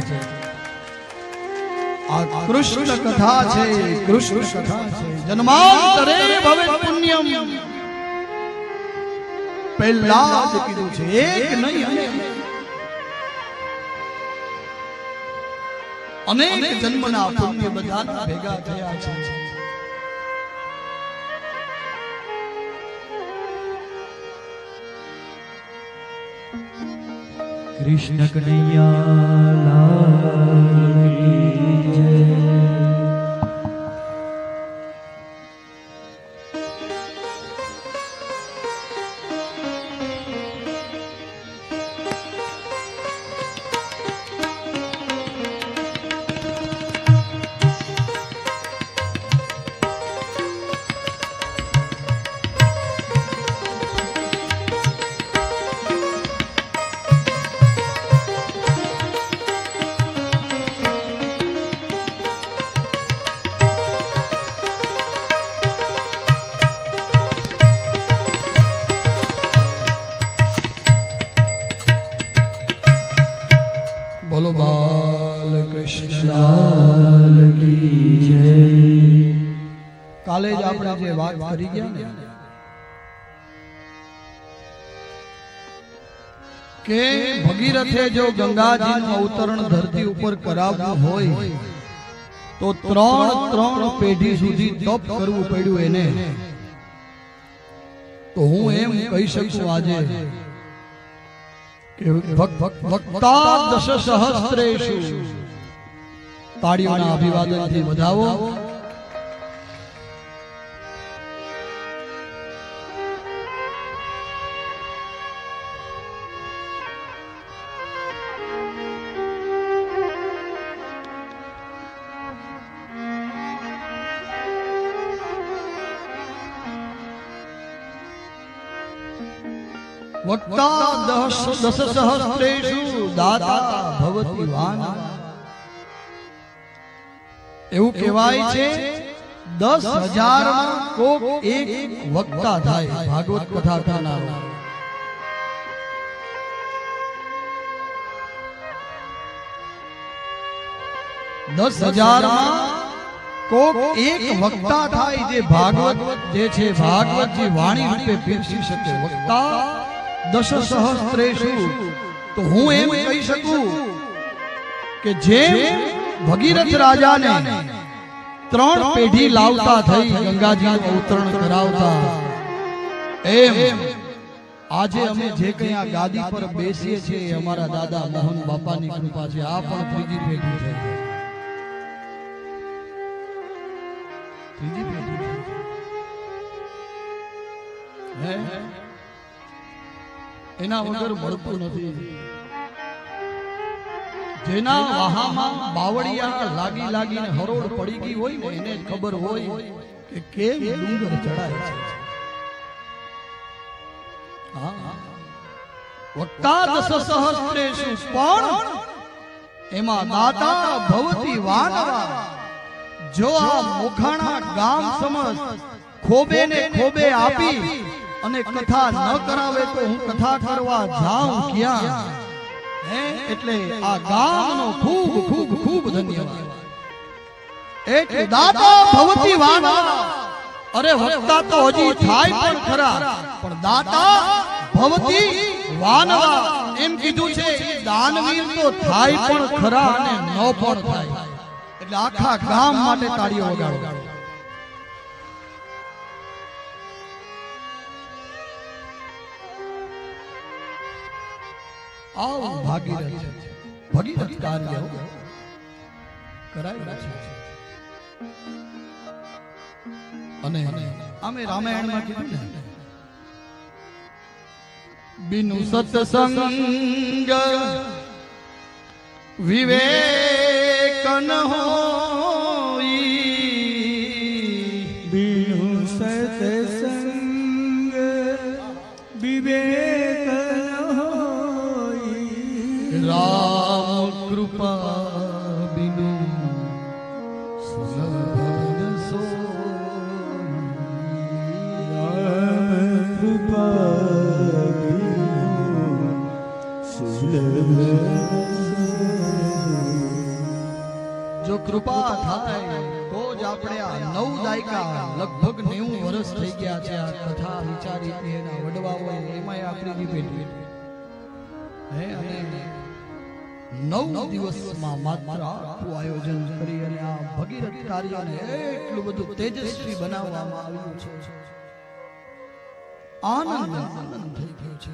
આ કૃષ્ણ કથા છે, કૃષ્ણ કથા છે. જન્માંતરે ભવેત પુણ્યમ પહેલા જ કીધું છે, એક નહીં અનેક. અનેક જન્મના પુણ્ય બધાના ભેગા થયા છે. કૃષ્ણ કનૈયા લાલ કી જય. બોલો બાલકૃષ્ણ લાલ કી જય. કાલે જ આપણે જે વાત કરી ગયા ને કે ભગીરથે જો ગંગાજીનું અવતરણ ધરતી ઉપર કરાવવું હોય તો ત્રણ પેઢી સુધી તપ કરવું પડ્યું એને. તો હું એમ કહી શકું આજે કે વક્તા દશ સહસ્ત્રેષુ. તાળીઓના અભિવાદનથી વધાવો. વક્તા દશ સહસ્ત્રેષુ દાતા ભવતિ વાન. એવું કહેવાય છે 10,000 માં કોક એક વક્તા થાય, ભાગવત કથા કરનારો. દસ 10,000 માં કોક એક વક્તા થાય જે ભાગવત જે છે ભાગવતજી વાણી રૂપે પીરસી શકે. વક્તા દશ સહસ્ત્રેષુ. તો હું એમ કહી શકું કે જેમ ભગીરથ રાજાને 3 પેઢી લાવતા થઈ ગંગાજીનું અવતરણ કરાવતા, એમ આજે અમે જે કંઈ આ ગાદી પર બેસીએ છીએ એ અમારા દાદા મોહન બાપાની કૃપા છે. આ પણ ત્રીજી પેઢી છે. ત્રીજી પેઢી હે, એના વગર મળતું નથી. જેના વાહામાં બાવળિયા લાગી લાગીને હરોળ પડી ગઈ હોય ને એને ખબર હોય કે કેમ ડુંગર ચડાય છે. વક્તા દશ સહસ્ત્રેષુ. પણ એમાં દાતા ભવતિ વાનવા. જો આ મોખાણા ગામ સમજ ખોબે ને ખોબે આપી અને કથા ન કરાવે તો હું કથા કરવા જાઉં ક્યાં? એટલે આ ગામનો ખૂબ ખૂબ ખૂબ ધન્યવાદ. એટલે દાતા ભવતિ વાનવા. અરે વક્તા તો હજી થાય પણ ખરા, પણ દાતા ભવતિ વાનવા એમ કીધું છે. દાનવીર તો થાય પણ ખરા અને ન પણ થાય. એટલે આખા ગામ માટે તાળીઓ વગાડો. આવો ભાગીરથ ભગીરથ કાર્ય કરાય છે. અને અમે રામાયણમાં કીધું ને, બિનુ સત્સંગ વિવેક ન હોઈ. બિનુ સત્સંગ વિવેક ન હોઈ. રામ કૃપા બિનુ સુલભ સોઈ. રામ કૃપા બિનુ સુલભ. જો કૃપા થાય તો જ આપણે આ 9 દાયકા લગભગ 90 વર્ષ થઈ ગયા છે આ કથા વિચારી એના વડવા હોય એમાંય આપણી પેઢી હે. અને 9 દિવસમાં માત્ર આખું આયોજન કરી અને આ ભગીરથ કાર્યને એટલું બધું તેજસ્વી બનાવવામાં આવ્યું છે. આનંદ થઈ ગયો છે.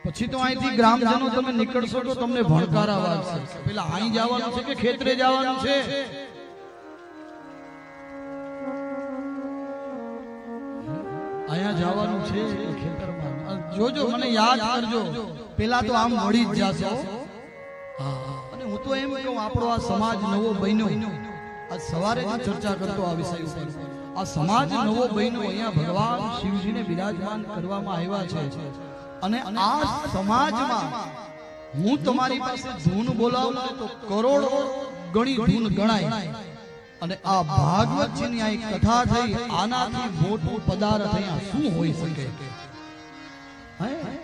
પછી તો અહીંથી ગ્રામજનો તમે નીકળશો તો તમને ભણકારા વાગશે. પેલા અહીં જવાનું છે કે ખેતરે જવાનું છે? અહીંયા જવાનું છે કે ખેતરમાં? જોજો, મને યાદ કરજો. પેલા તો આમ મળી જ જાશો. અને હું તો એમ કહું, આપણો આ સમાજ નવો બન્યો. આજ સવારે જ ચર્ચા કરતો આ વિષય ઉપર. આ સમાજ નવો બન્યો, અહીંયા ભગવાન શિવજીને બિરાજમાન કરવામાં આવ્યા છે. અને આ સમાજમાં હું તમારી પાસે ધૂન બોલાવું તો કરોડો ગણી ધૂન ગણાય. અને આ ભાગવતજીની આ કથા થઈ, આનાથી મોટું પદાર્થ અહીંયા શું હોઈ શકે?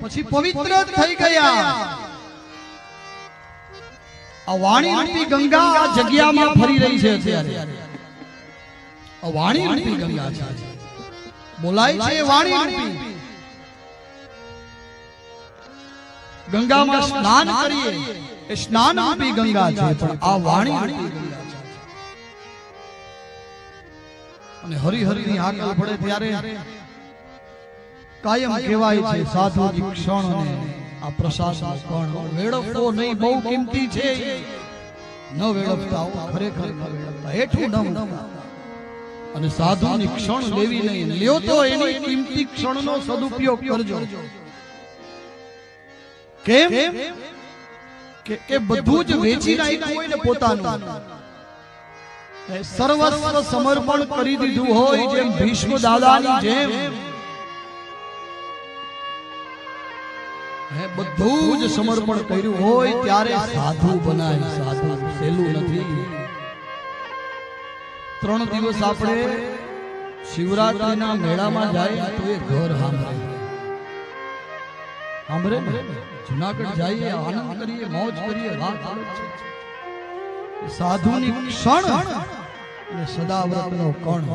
પછી પવિત્ર થઈ ગયા. આ વાણી રૂપી ગંગા આ જગ્યામાં ફરી રહી છે અત્યારે. આ વાણી રૂપી ગંગા છે, બોલાય છે વાણી રૂપી ગંગામાં સ્નાન કરીએ એ સ્નાન રૂપી ગંગા છે, પણ આ વાણી રૂપી ગંગા છે. અને હરિહરિની હાકલ પડે ત્યારે કાયમ કહેવાય છે સાધુજી ક્ષણને આ પ્રસાદનો કણ વેડફવો નહીં, બહુ કિંમતી છે. ન વેડફતા, ખરેખર ન વેડફતા, હેઠું ન મૂકતા. અને સાધુની ક્ષણ લેવી નહીં. લ્યો તો એની કિંમતી ક્ષણનો સદુપયોગ કરજો. કેમ કે બધું જ વેચી નાખ્યું હોય ને પોતાનું, સર્વસ્વ સમર્પણ કરી દીધું હોય, જેમ ભીષ્મ દાદાની જેમ બધું જ સમર્પણ કર્યું હોય ત્યારે સાધુ બનાય. સાધુ સહેલું નથી. 3 દિવસ આપણે શિવરાત્રીના મેળામાં જાય તો એ ઘર સાંભળે ને. જુનાગઢ જઈએ, આનંદ કરીએ, મોજ કરીએ, વાત અલગ છે. સાધુની ક્ષણ અને સદાવ્રતનો કણ.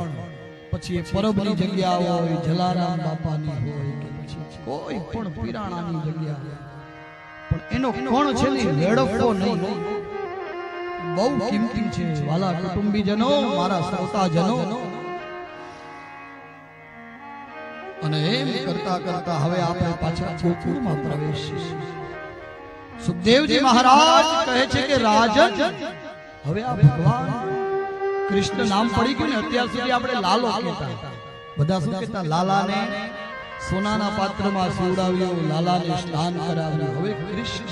પછી એ પરબની જગ્યા હોય, જલારામ બાપાની હોય કે પછી કોઈ પણ પીરાણાની જગ્યા, પણ એનો કણ છે ને વેડફવો નહીં. બહુ કિંમતી છે. વાલા કુટુંબીજનો, મારા શ્રોતાજનો. અને એમ કરતા કરતા હવે આપણે પાછા ગોકુળમાં પ્રવેશીશું. સુખદેવજી મહારાજ કહે છે કે રાજન, હવે આ ભગવાન કૃષ્ણ નામ પડી ગયું ને. અત્યાર સુધી આપણે લાલો કહેતા, બધા શું કહેતા? લાલાને સોનાના પાત્રમાં સુવડાવ્યો, લાલાને સ્નાન કરાવ્યું. હવે કૃષ્ણ,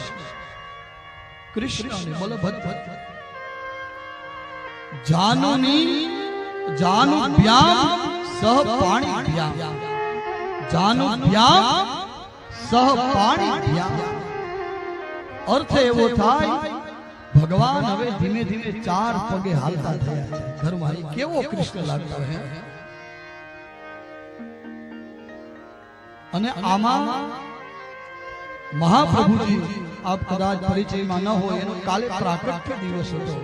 કૃષ્ણને બલભદ્ર જાનુની જાનુભ્યામ સહ પાણીભ્યામ, જાનુભ્યામ સહ પાણીભ્યામ. અર્થ એવો થાય, ભગવાન હવે ધીમે ધીમે 4 પગે હાલતા થયા છે ઘરમાં. કેવો કૃષ્ણ લાગતો હે. અને આમાં મહાપ્રભુજી, આપ કદાચ પરિચયમાં ન હોય, એનો કાલે પ્રાકટ્ય દિવસ હતો.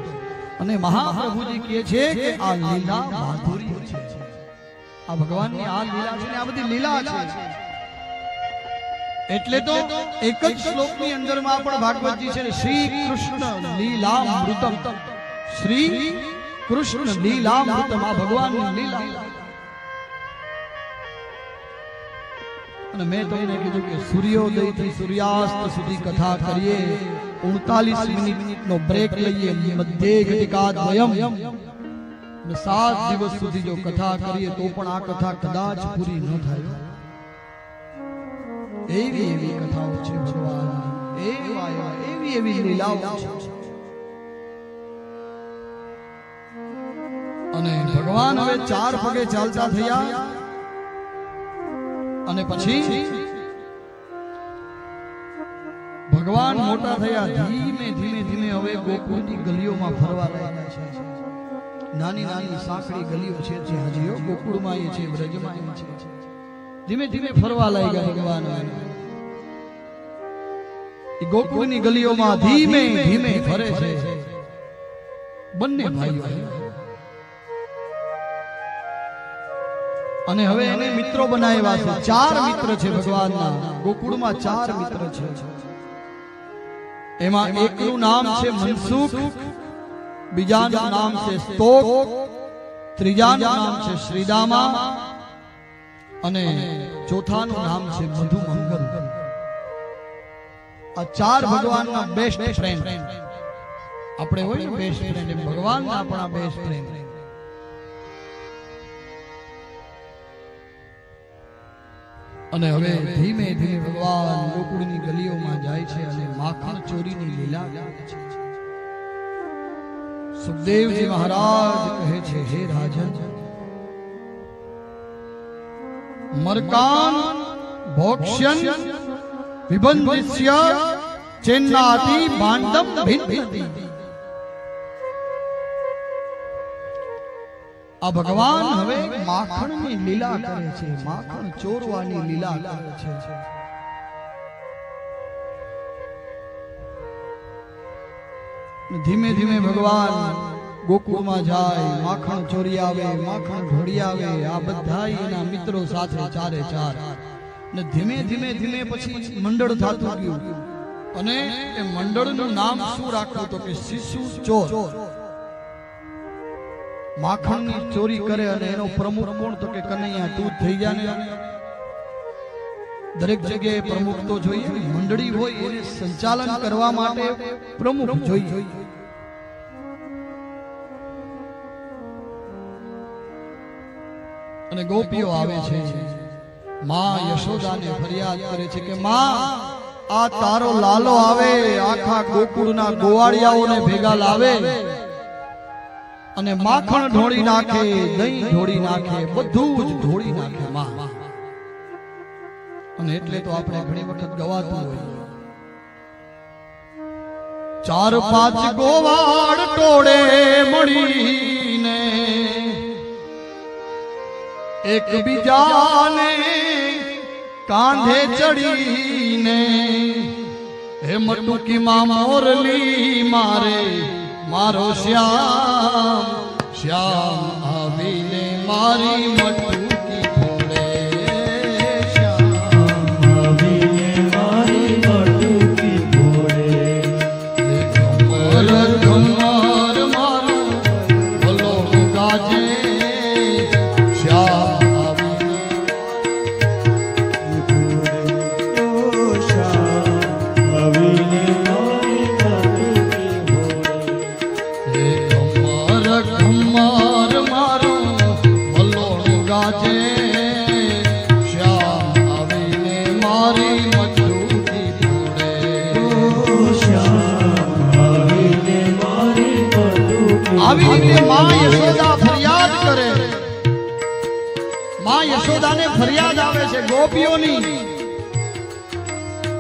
અને મહાપ્રભુજી કહે છે કે આ લીલા માધુર્ય છે. આ ભગવાનની આ લીલા છે ને આ બધી લીલા છે. એટલે તો એક જ શ્લોકની અંદરમાં પણ ભાગવતજી છે, શ્રી કૃષ્ણ લીલામૃતમ, શ્રી કૃષ્ણ લીલામૃતમ. આ ભગવાનની લીલા. અને મેં તમને કીધું કે સૂર્યોદય થી સૂર્યાસ્ત સુધી કથા કરીએ, 39 મિનિટનો બ્રેક લઈએ, મધ્યે ઘટિકાદ્વયમ, અને 7 દિવસ સુધી જો કથા કરીએ તો પણ આ કથા કદાચ પૂરી ન થાય. એવી એવી કથાઓ છે ભગવાન, એવી એવી લીલાઓ છે. અને ભગવાન હવે 4 પગે ચાલતા થયા. અને પછી ભગવાન મોટા થયા, ધીમે ધીમે ધીમે હવે ગોકુળની ગલીઓમાં ફરવા લાગ્યા છે. નાની નાની સાંકડી ગલીઓ છે જ્યાં હજીઓ ગોકુળમાં એ છે, વ્રજમાં એ છે. ધીમે ધીમે ફરવા લાગ્યા ભગવાન. ગોકુળની ગલીઓમાં ધીમે ધીમે ફરે છે બંને ભાઈઓ. અને હવે એને મિત્રો બનાવ્યા છે. 4 મિત્ર છે ભગવાનના. ગોકુળમાં 4 મિત્ર છે. એમાં એકનું નામ છે મનસુખ, બીજાનું નામ છે સ્તોક, ત્રીજાનું નામ છે શ્રીદામા અને ચોથાનું નામ છે મધુમંગલ. આ ચાર ભગવાનના બેસ્ટ ફ્રેન્ડ. આપણે હોય ને બેસ્ટ ફ્રેન્ડ, એમ ભગવાન આપણા બેસ્ટ ફ્રેન્ડ. અને હવે ધીમે ધીમે ભગવાન ગોકુળની ગલીઓમાં જાય છે અને માખણ ચોરીની લીલા કરે છે. સુખદેવજી મહારાજ કહે છે, હે રાજન, મરકાન ભોક્ષ્યન વિબંધિસ્ય ચેન્નાતિ ભાંડમ ભિન્નતિ. આ ભગવાન હવે માખણની લીલા કરે છે, માખણ ચોરવાની લીલા કરે છે. ધીમે ધીમે ભગવાન ગોકુળમાં જાય, માખણ ચોરી આવે, માખણ ઢોળી આવે. આ બધા એના મિત્રો સાથે ચારે ચાર. ને ધીમે ધીમે ધીમે પછી મંડળ થતું ગયું. અને એ મંડળનું નામ શું રાખ્યું તો કે શિશુ ચોર. માખણની ચોરી કરે અને એનો પ્રમુખ કોણ તો કે કનૈયા, તું થઈ જા ને. દરેક જગ્યાએ પ્રમુખ તો જોઈએ, મંડળી હોય એને સંચાલન કરવા માટે પ્રમુખ જોઈએ. અને ગોપીઓ આવે છે, માં યશોદાને ફરિયાદ કરે છે કે માં, આ તારો લાલો આવે, આખા ગોકુળના ગોવાળિયાઓને ભેગા લાવે અને માખણ ઢોળી નાખે, દહીં ઢોળી નાખે, બધું જ ઢોળી નાખે માં. અને એટલે તો આપણે ઘણી વખત ગવાતું હોય, 4-5 ગોવાળ ટોળે મળીને એકબીજાને કાંધે ચડીને, હે મટુકીમાં મોરલી મારે મારો શ્યામ, શ્યામ આવીને મારી મટુકી ફોડે, શ્યામ આવીને મારી મટુકી ફોડે. ઘમર ઘમર મારું ભલો ગાજે, શ્યામ આવીને શ્યામ આવીને મારી મટુકી ફોડે. ઘમર ઘમર મારું ભલો ગાજે, શ્યામ આવીને મારી મટુકી ફોડે. શ્યામ આવીને મારી મટુકી આવી રીતે માં યશોદા ફરિયાદ કરે. માં યશોદાને ફરિયાદ આવે છે ગોપીઓની.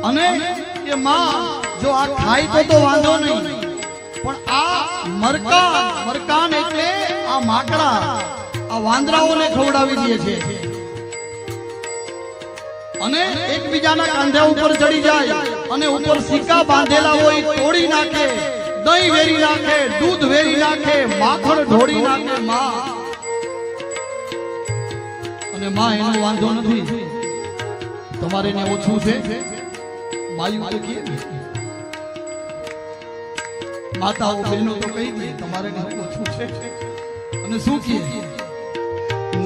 અને કે માં, જો આ ખાય તો વાંધો નહીં, પણ આ મરકાન એટલે આ માકડા, આ વાંદરાઓને ખવડાવી દે છે અને એકબીજાના કાંધા ઉપર ચડી જાય અને ઉપર સિક્કા બાંધેલા હોય તોડી નાખે, દહીં વેરી નાખે, દૂધ વેરી નાખે, માખણ ઢોળી નાખે માં. અને માં એનો વાંધો નથી, તમારે ને ઓછું છે, માયું તો કહે ને, માતાઓ બહેનો તો કહી દે તમારે ને ઓછું છે. અને શું કહે,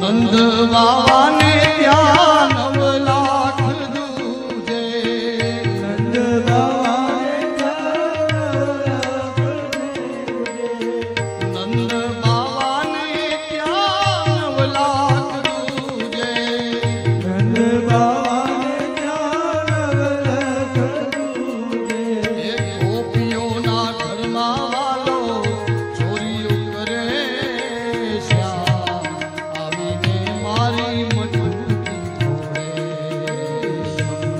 નંદ બાવાને ત્યાં 9 લાખ દૂજે, નંદ બાવાને ત્યાં નંદ બાવાને ત્યાં 9 લાખ દૂજે, નંદ બાવાને ત્યાં 9 લાખ દૂજે. એ ગોપીઓના ઘરમાં વાલો ચોરીઓ કરે, શ્યામ આવીને મારી મટુકી ફોડે.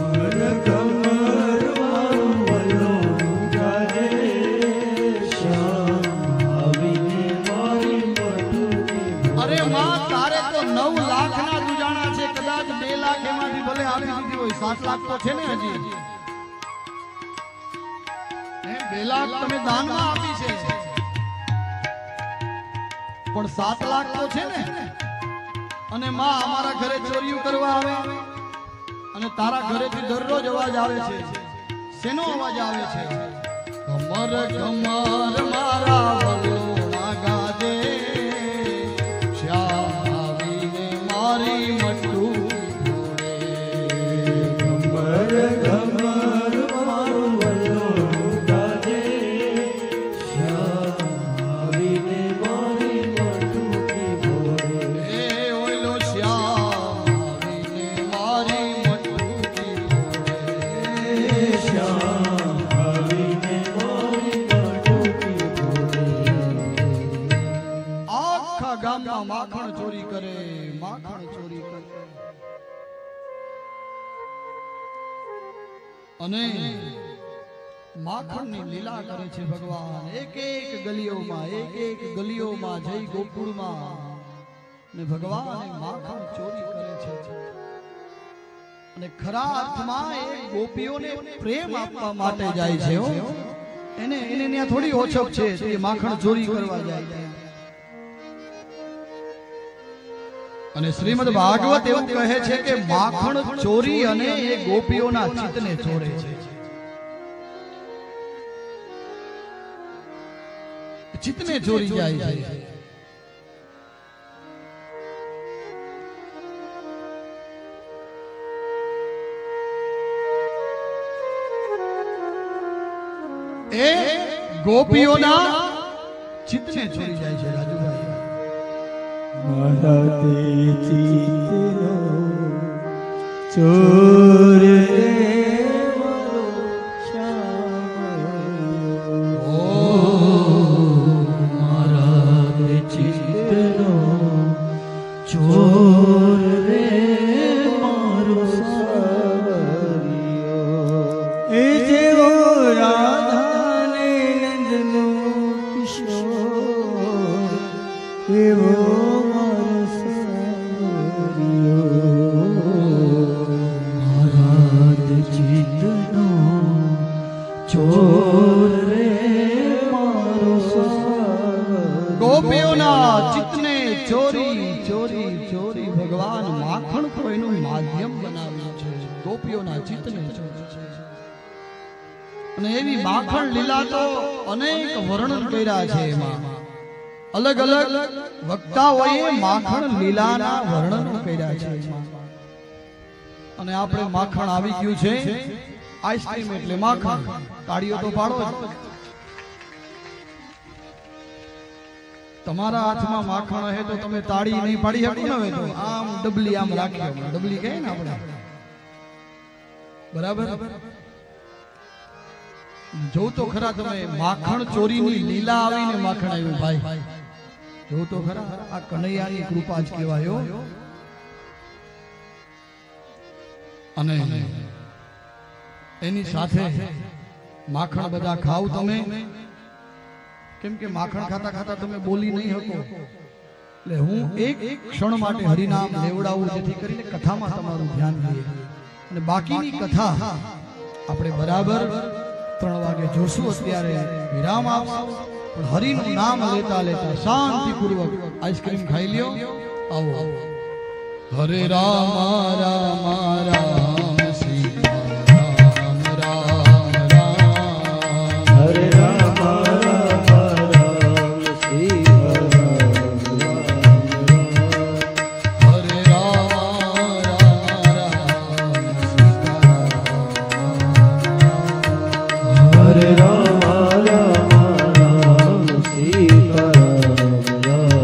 કમર કમર મારું વલોણું ગાજે, શ્યામ આવીને મારી મટુકી ફોડે. અરે માં, તારે તો 9 લાખના દુજાણા છે, કદાચ 2 લાખ એમાંથી ભલે આપી દીધી હોય, 7 લાખ તો છે ને હજી. 2 લાખ તમે દાનમાં આપી છે, પણ 7 લાખ તો છે ને. અને માં, અમારા ઘરે ચોરીઓ કરવા આવે અને તારા ઘરેથી દરરોજ અવાજ આવે છે. શેનો અવાજ આવે છે? કમર કમર મારા વલ્લોના ગાજે શ્યામ આવીને મારી મટું ફોડે. ઘમર ઘમર મારું વલ્લોનું ગાજે શ્યામ આવીને મારી મટુકી ફોડે. એ ઓયલો શ્યામ આવીને મારી મટુકી ફોડે. શ્યામ આવીને મારી મટુકી ફોડે. આખા ગામમાં માખણ ચોરી કરે, માખણ ચોરી કરે. અને માખણની લીલા કરે છે ભગવાન. એક એક ગલીઓમાં જઈ ગોકુળમાં ને ભગવાન માખણ ચોરી કરે છે. અને ખરા અર્થમાં એ ગોપીઓને પ્રેમ આપવા માટે જાય છે હો. એને ત્યાં થોડી ઓછપ છે તો એ માખણ ચોરી કરવા જાય છે. અને શ્રીમદ ભાગવત એવું કહે છે કે માખણ ચોરી અને એ ગોપીઓના ચિત્તને ચોરે છે. ચિત્તને ચોરી જાય છે. એ ગોપીઓના ચિત્તને ચોરી જાય છે રાજુભાઈ. મારા તે ચિત્તનો ચોર રે મારો શ્યામ. ઓ મારા તે ચિત્તનો ચોર રે મારો સાવરિયો. એ જેવો રાધાને નંદનો કિશોર એવો મારો સાવરિયો. મારા તે ચિત્તનો ચોર રે મારો સાવરિયો. ગોપીઓના ચિત્તને ચોરી ચોરી ચોરી ભગવાન માખણ તો એનું માધ્યમ બનાવ્યું છે. ગોપીઓના ચિત્તને ચોરી છે. અને એવી માખણ લીલા તો અનેક વર્ણન કર્યા છે. એમાં અલગ અલગ વક્તાઓએ માખણ લીલાના વર્ણન કર્યા છે. અને આપણે માખણ આવી ગયું છે. આઈસ્ક્રીમ એટલે માખણ. તાળીઓ તો પાડો જ. તમારા હાથમાં માખણ હે તો તમે તાળી નહીં પાડી શકો ને. હવે તો આમ ડબલી આમ રાખી, ડબલી કહે ને આપણે, બરાબર. જો તો ખરા તમે માખણ ચોરીની લીલા આવીને માખણ આવ્યું ભાઈ. જો તો ખરા આ કનૈયાની કૃપા જ કહેવાય. અને એની સાથે માખણ બધા ખાવ તમે, કેમ કે માખણ ખાતા ખાતા તમે બોલી નહીં શકો. એટલે હું એક ક્ષણ માટે હરિનામ લેવડાવું જેથી કરીને કથામાં તમારું ધ્યાન રહે. અને બાકીની કથા આપણે બરાબર 3 વાગે જોશું. અત્યારે વિરામ આપશું, પણ હરિનું નામ લેતા લેતા શાંતિપૂર્વક આઈસ્ક્રીમ ખાઈ લ્યો. આવો હરે રામ રામ રામ સીતા રામ રામ રામ. હરે રામ રામ રામ સીતા રામ રામ. હરે રામ રામ રામ સીતા રામ. હરે રામ રામ રામ સીતા રામ રામ.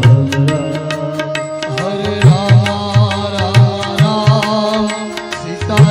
હરે રામ રામ રામ સીતા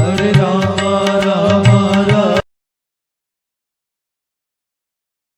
હરે રામ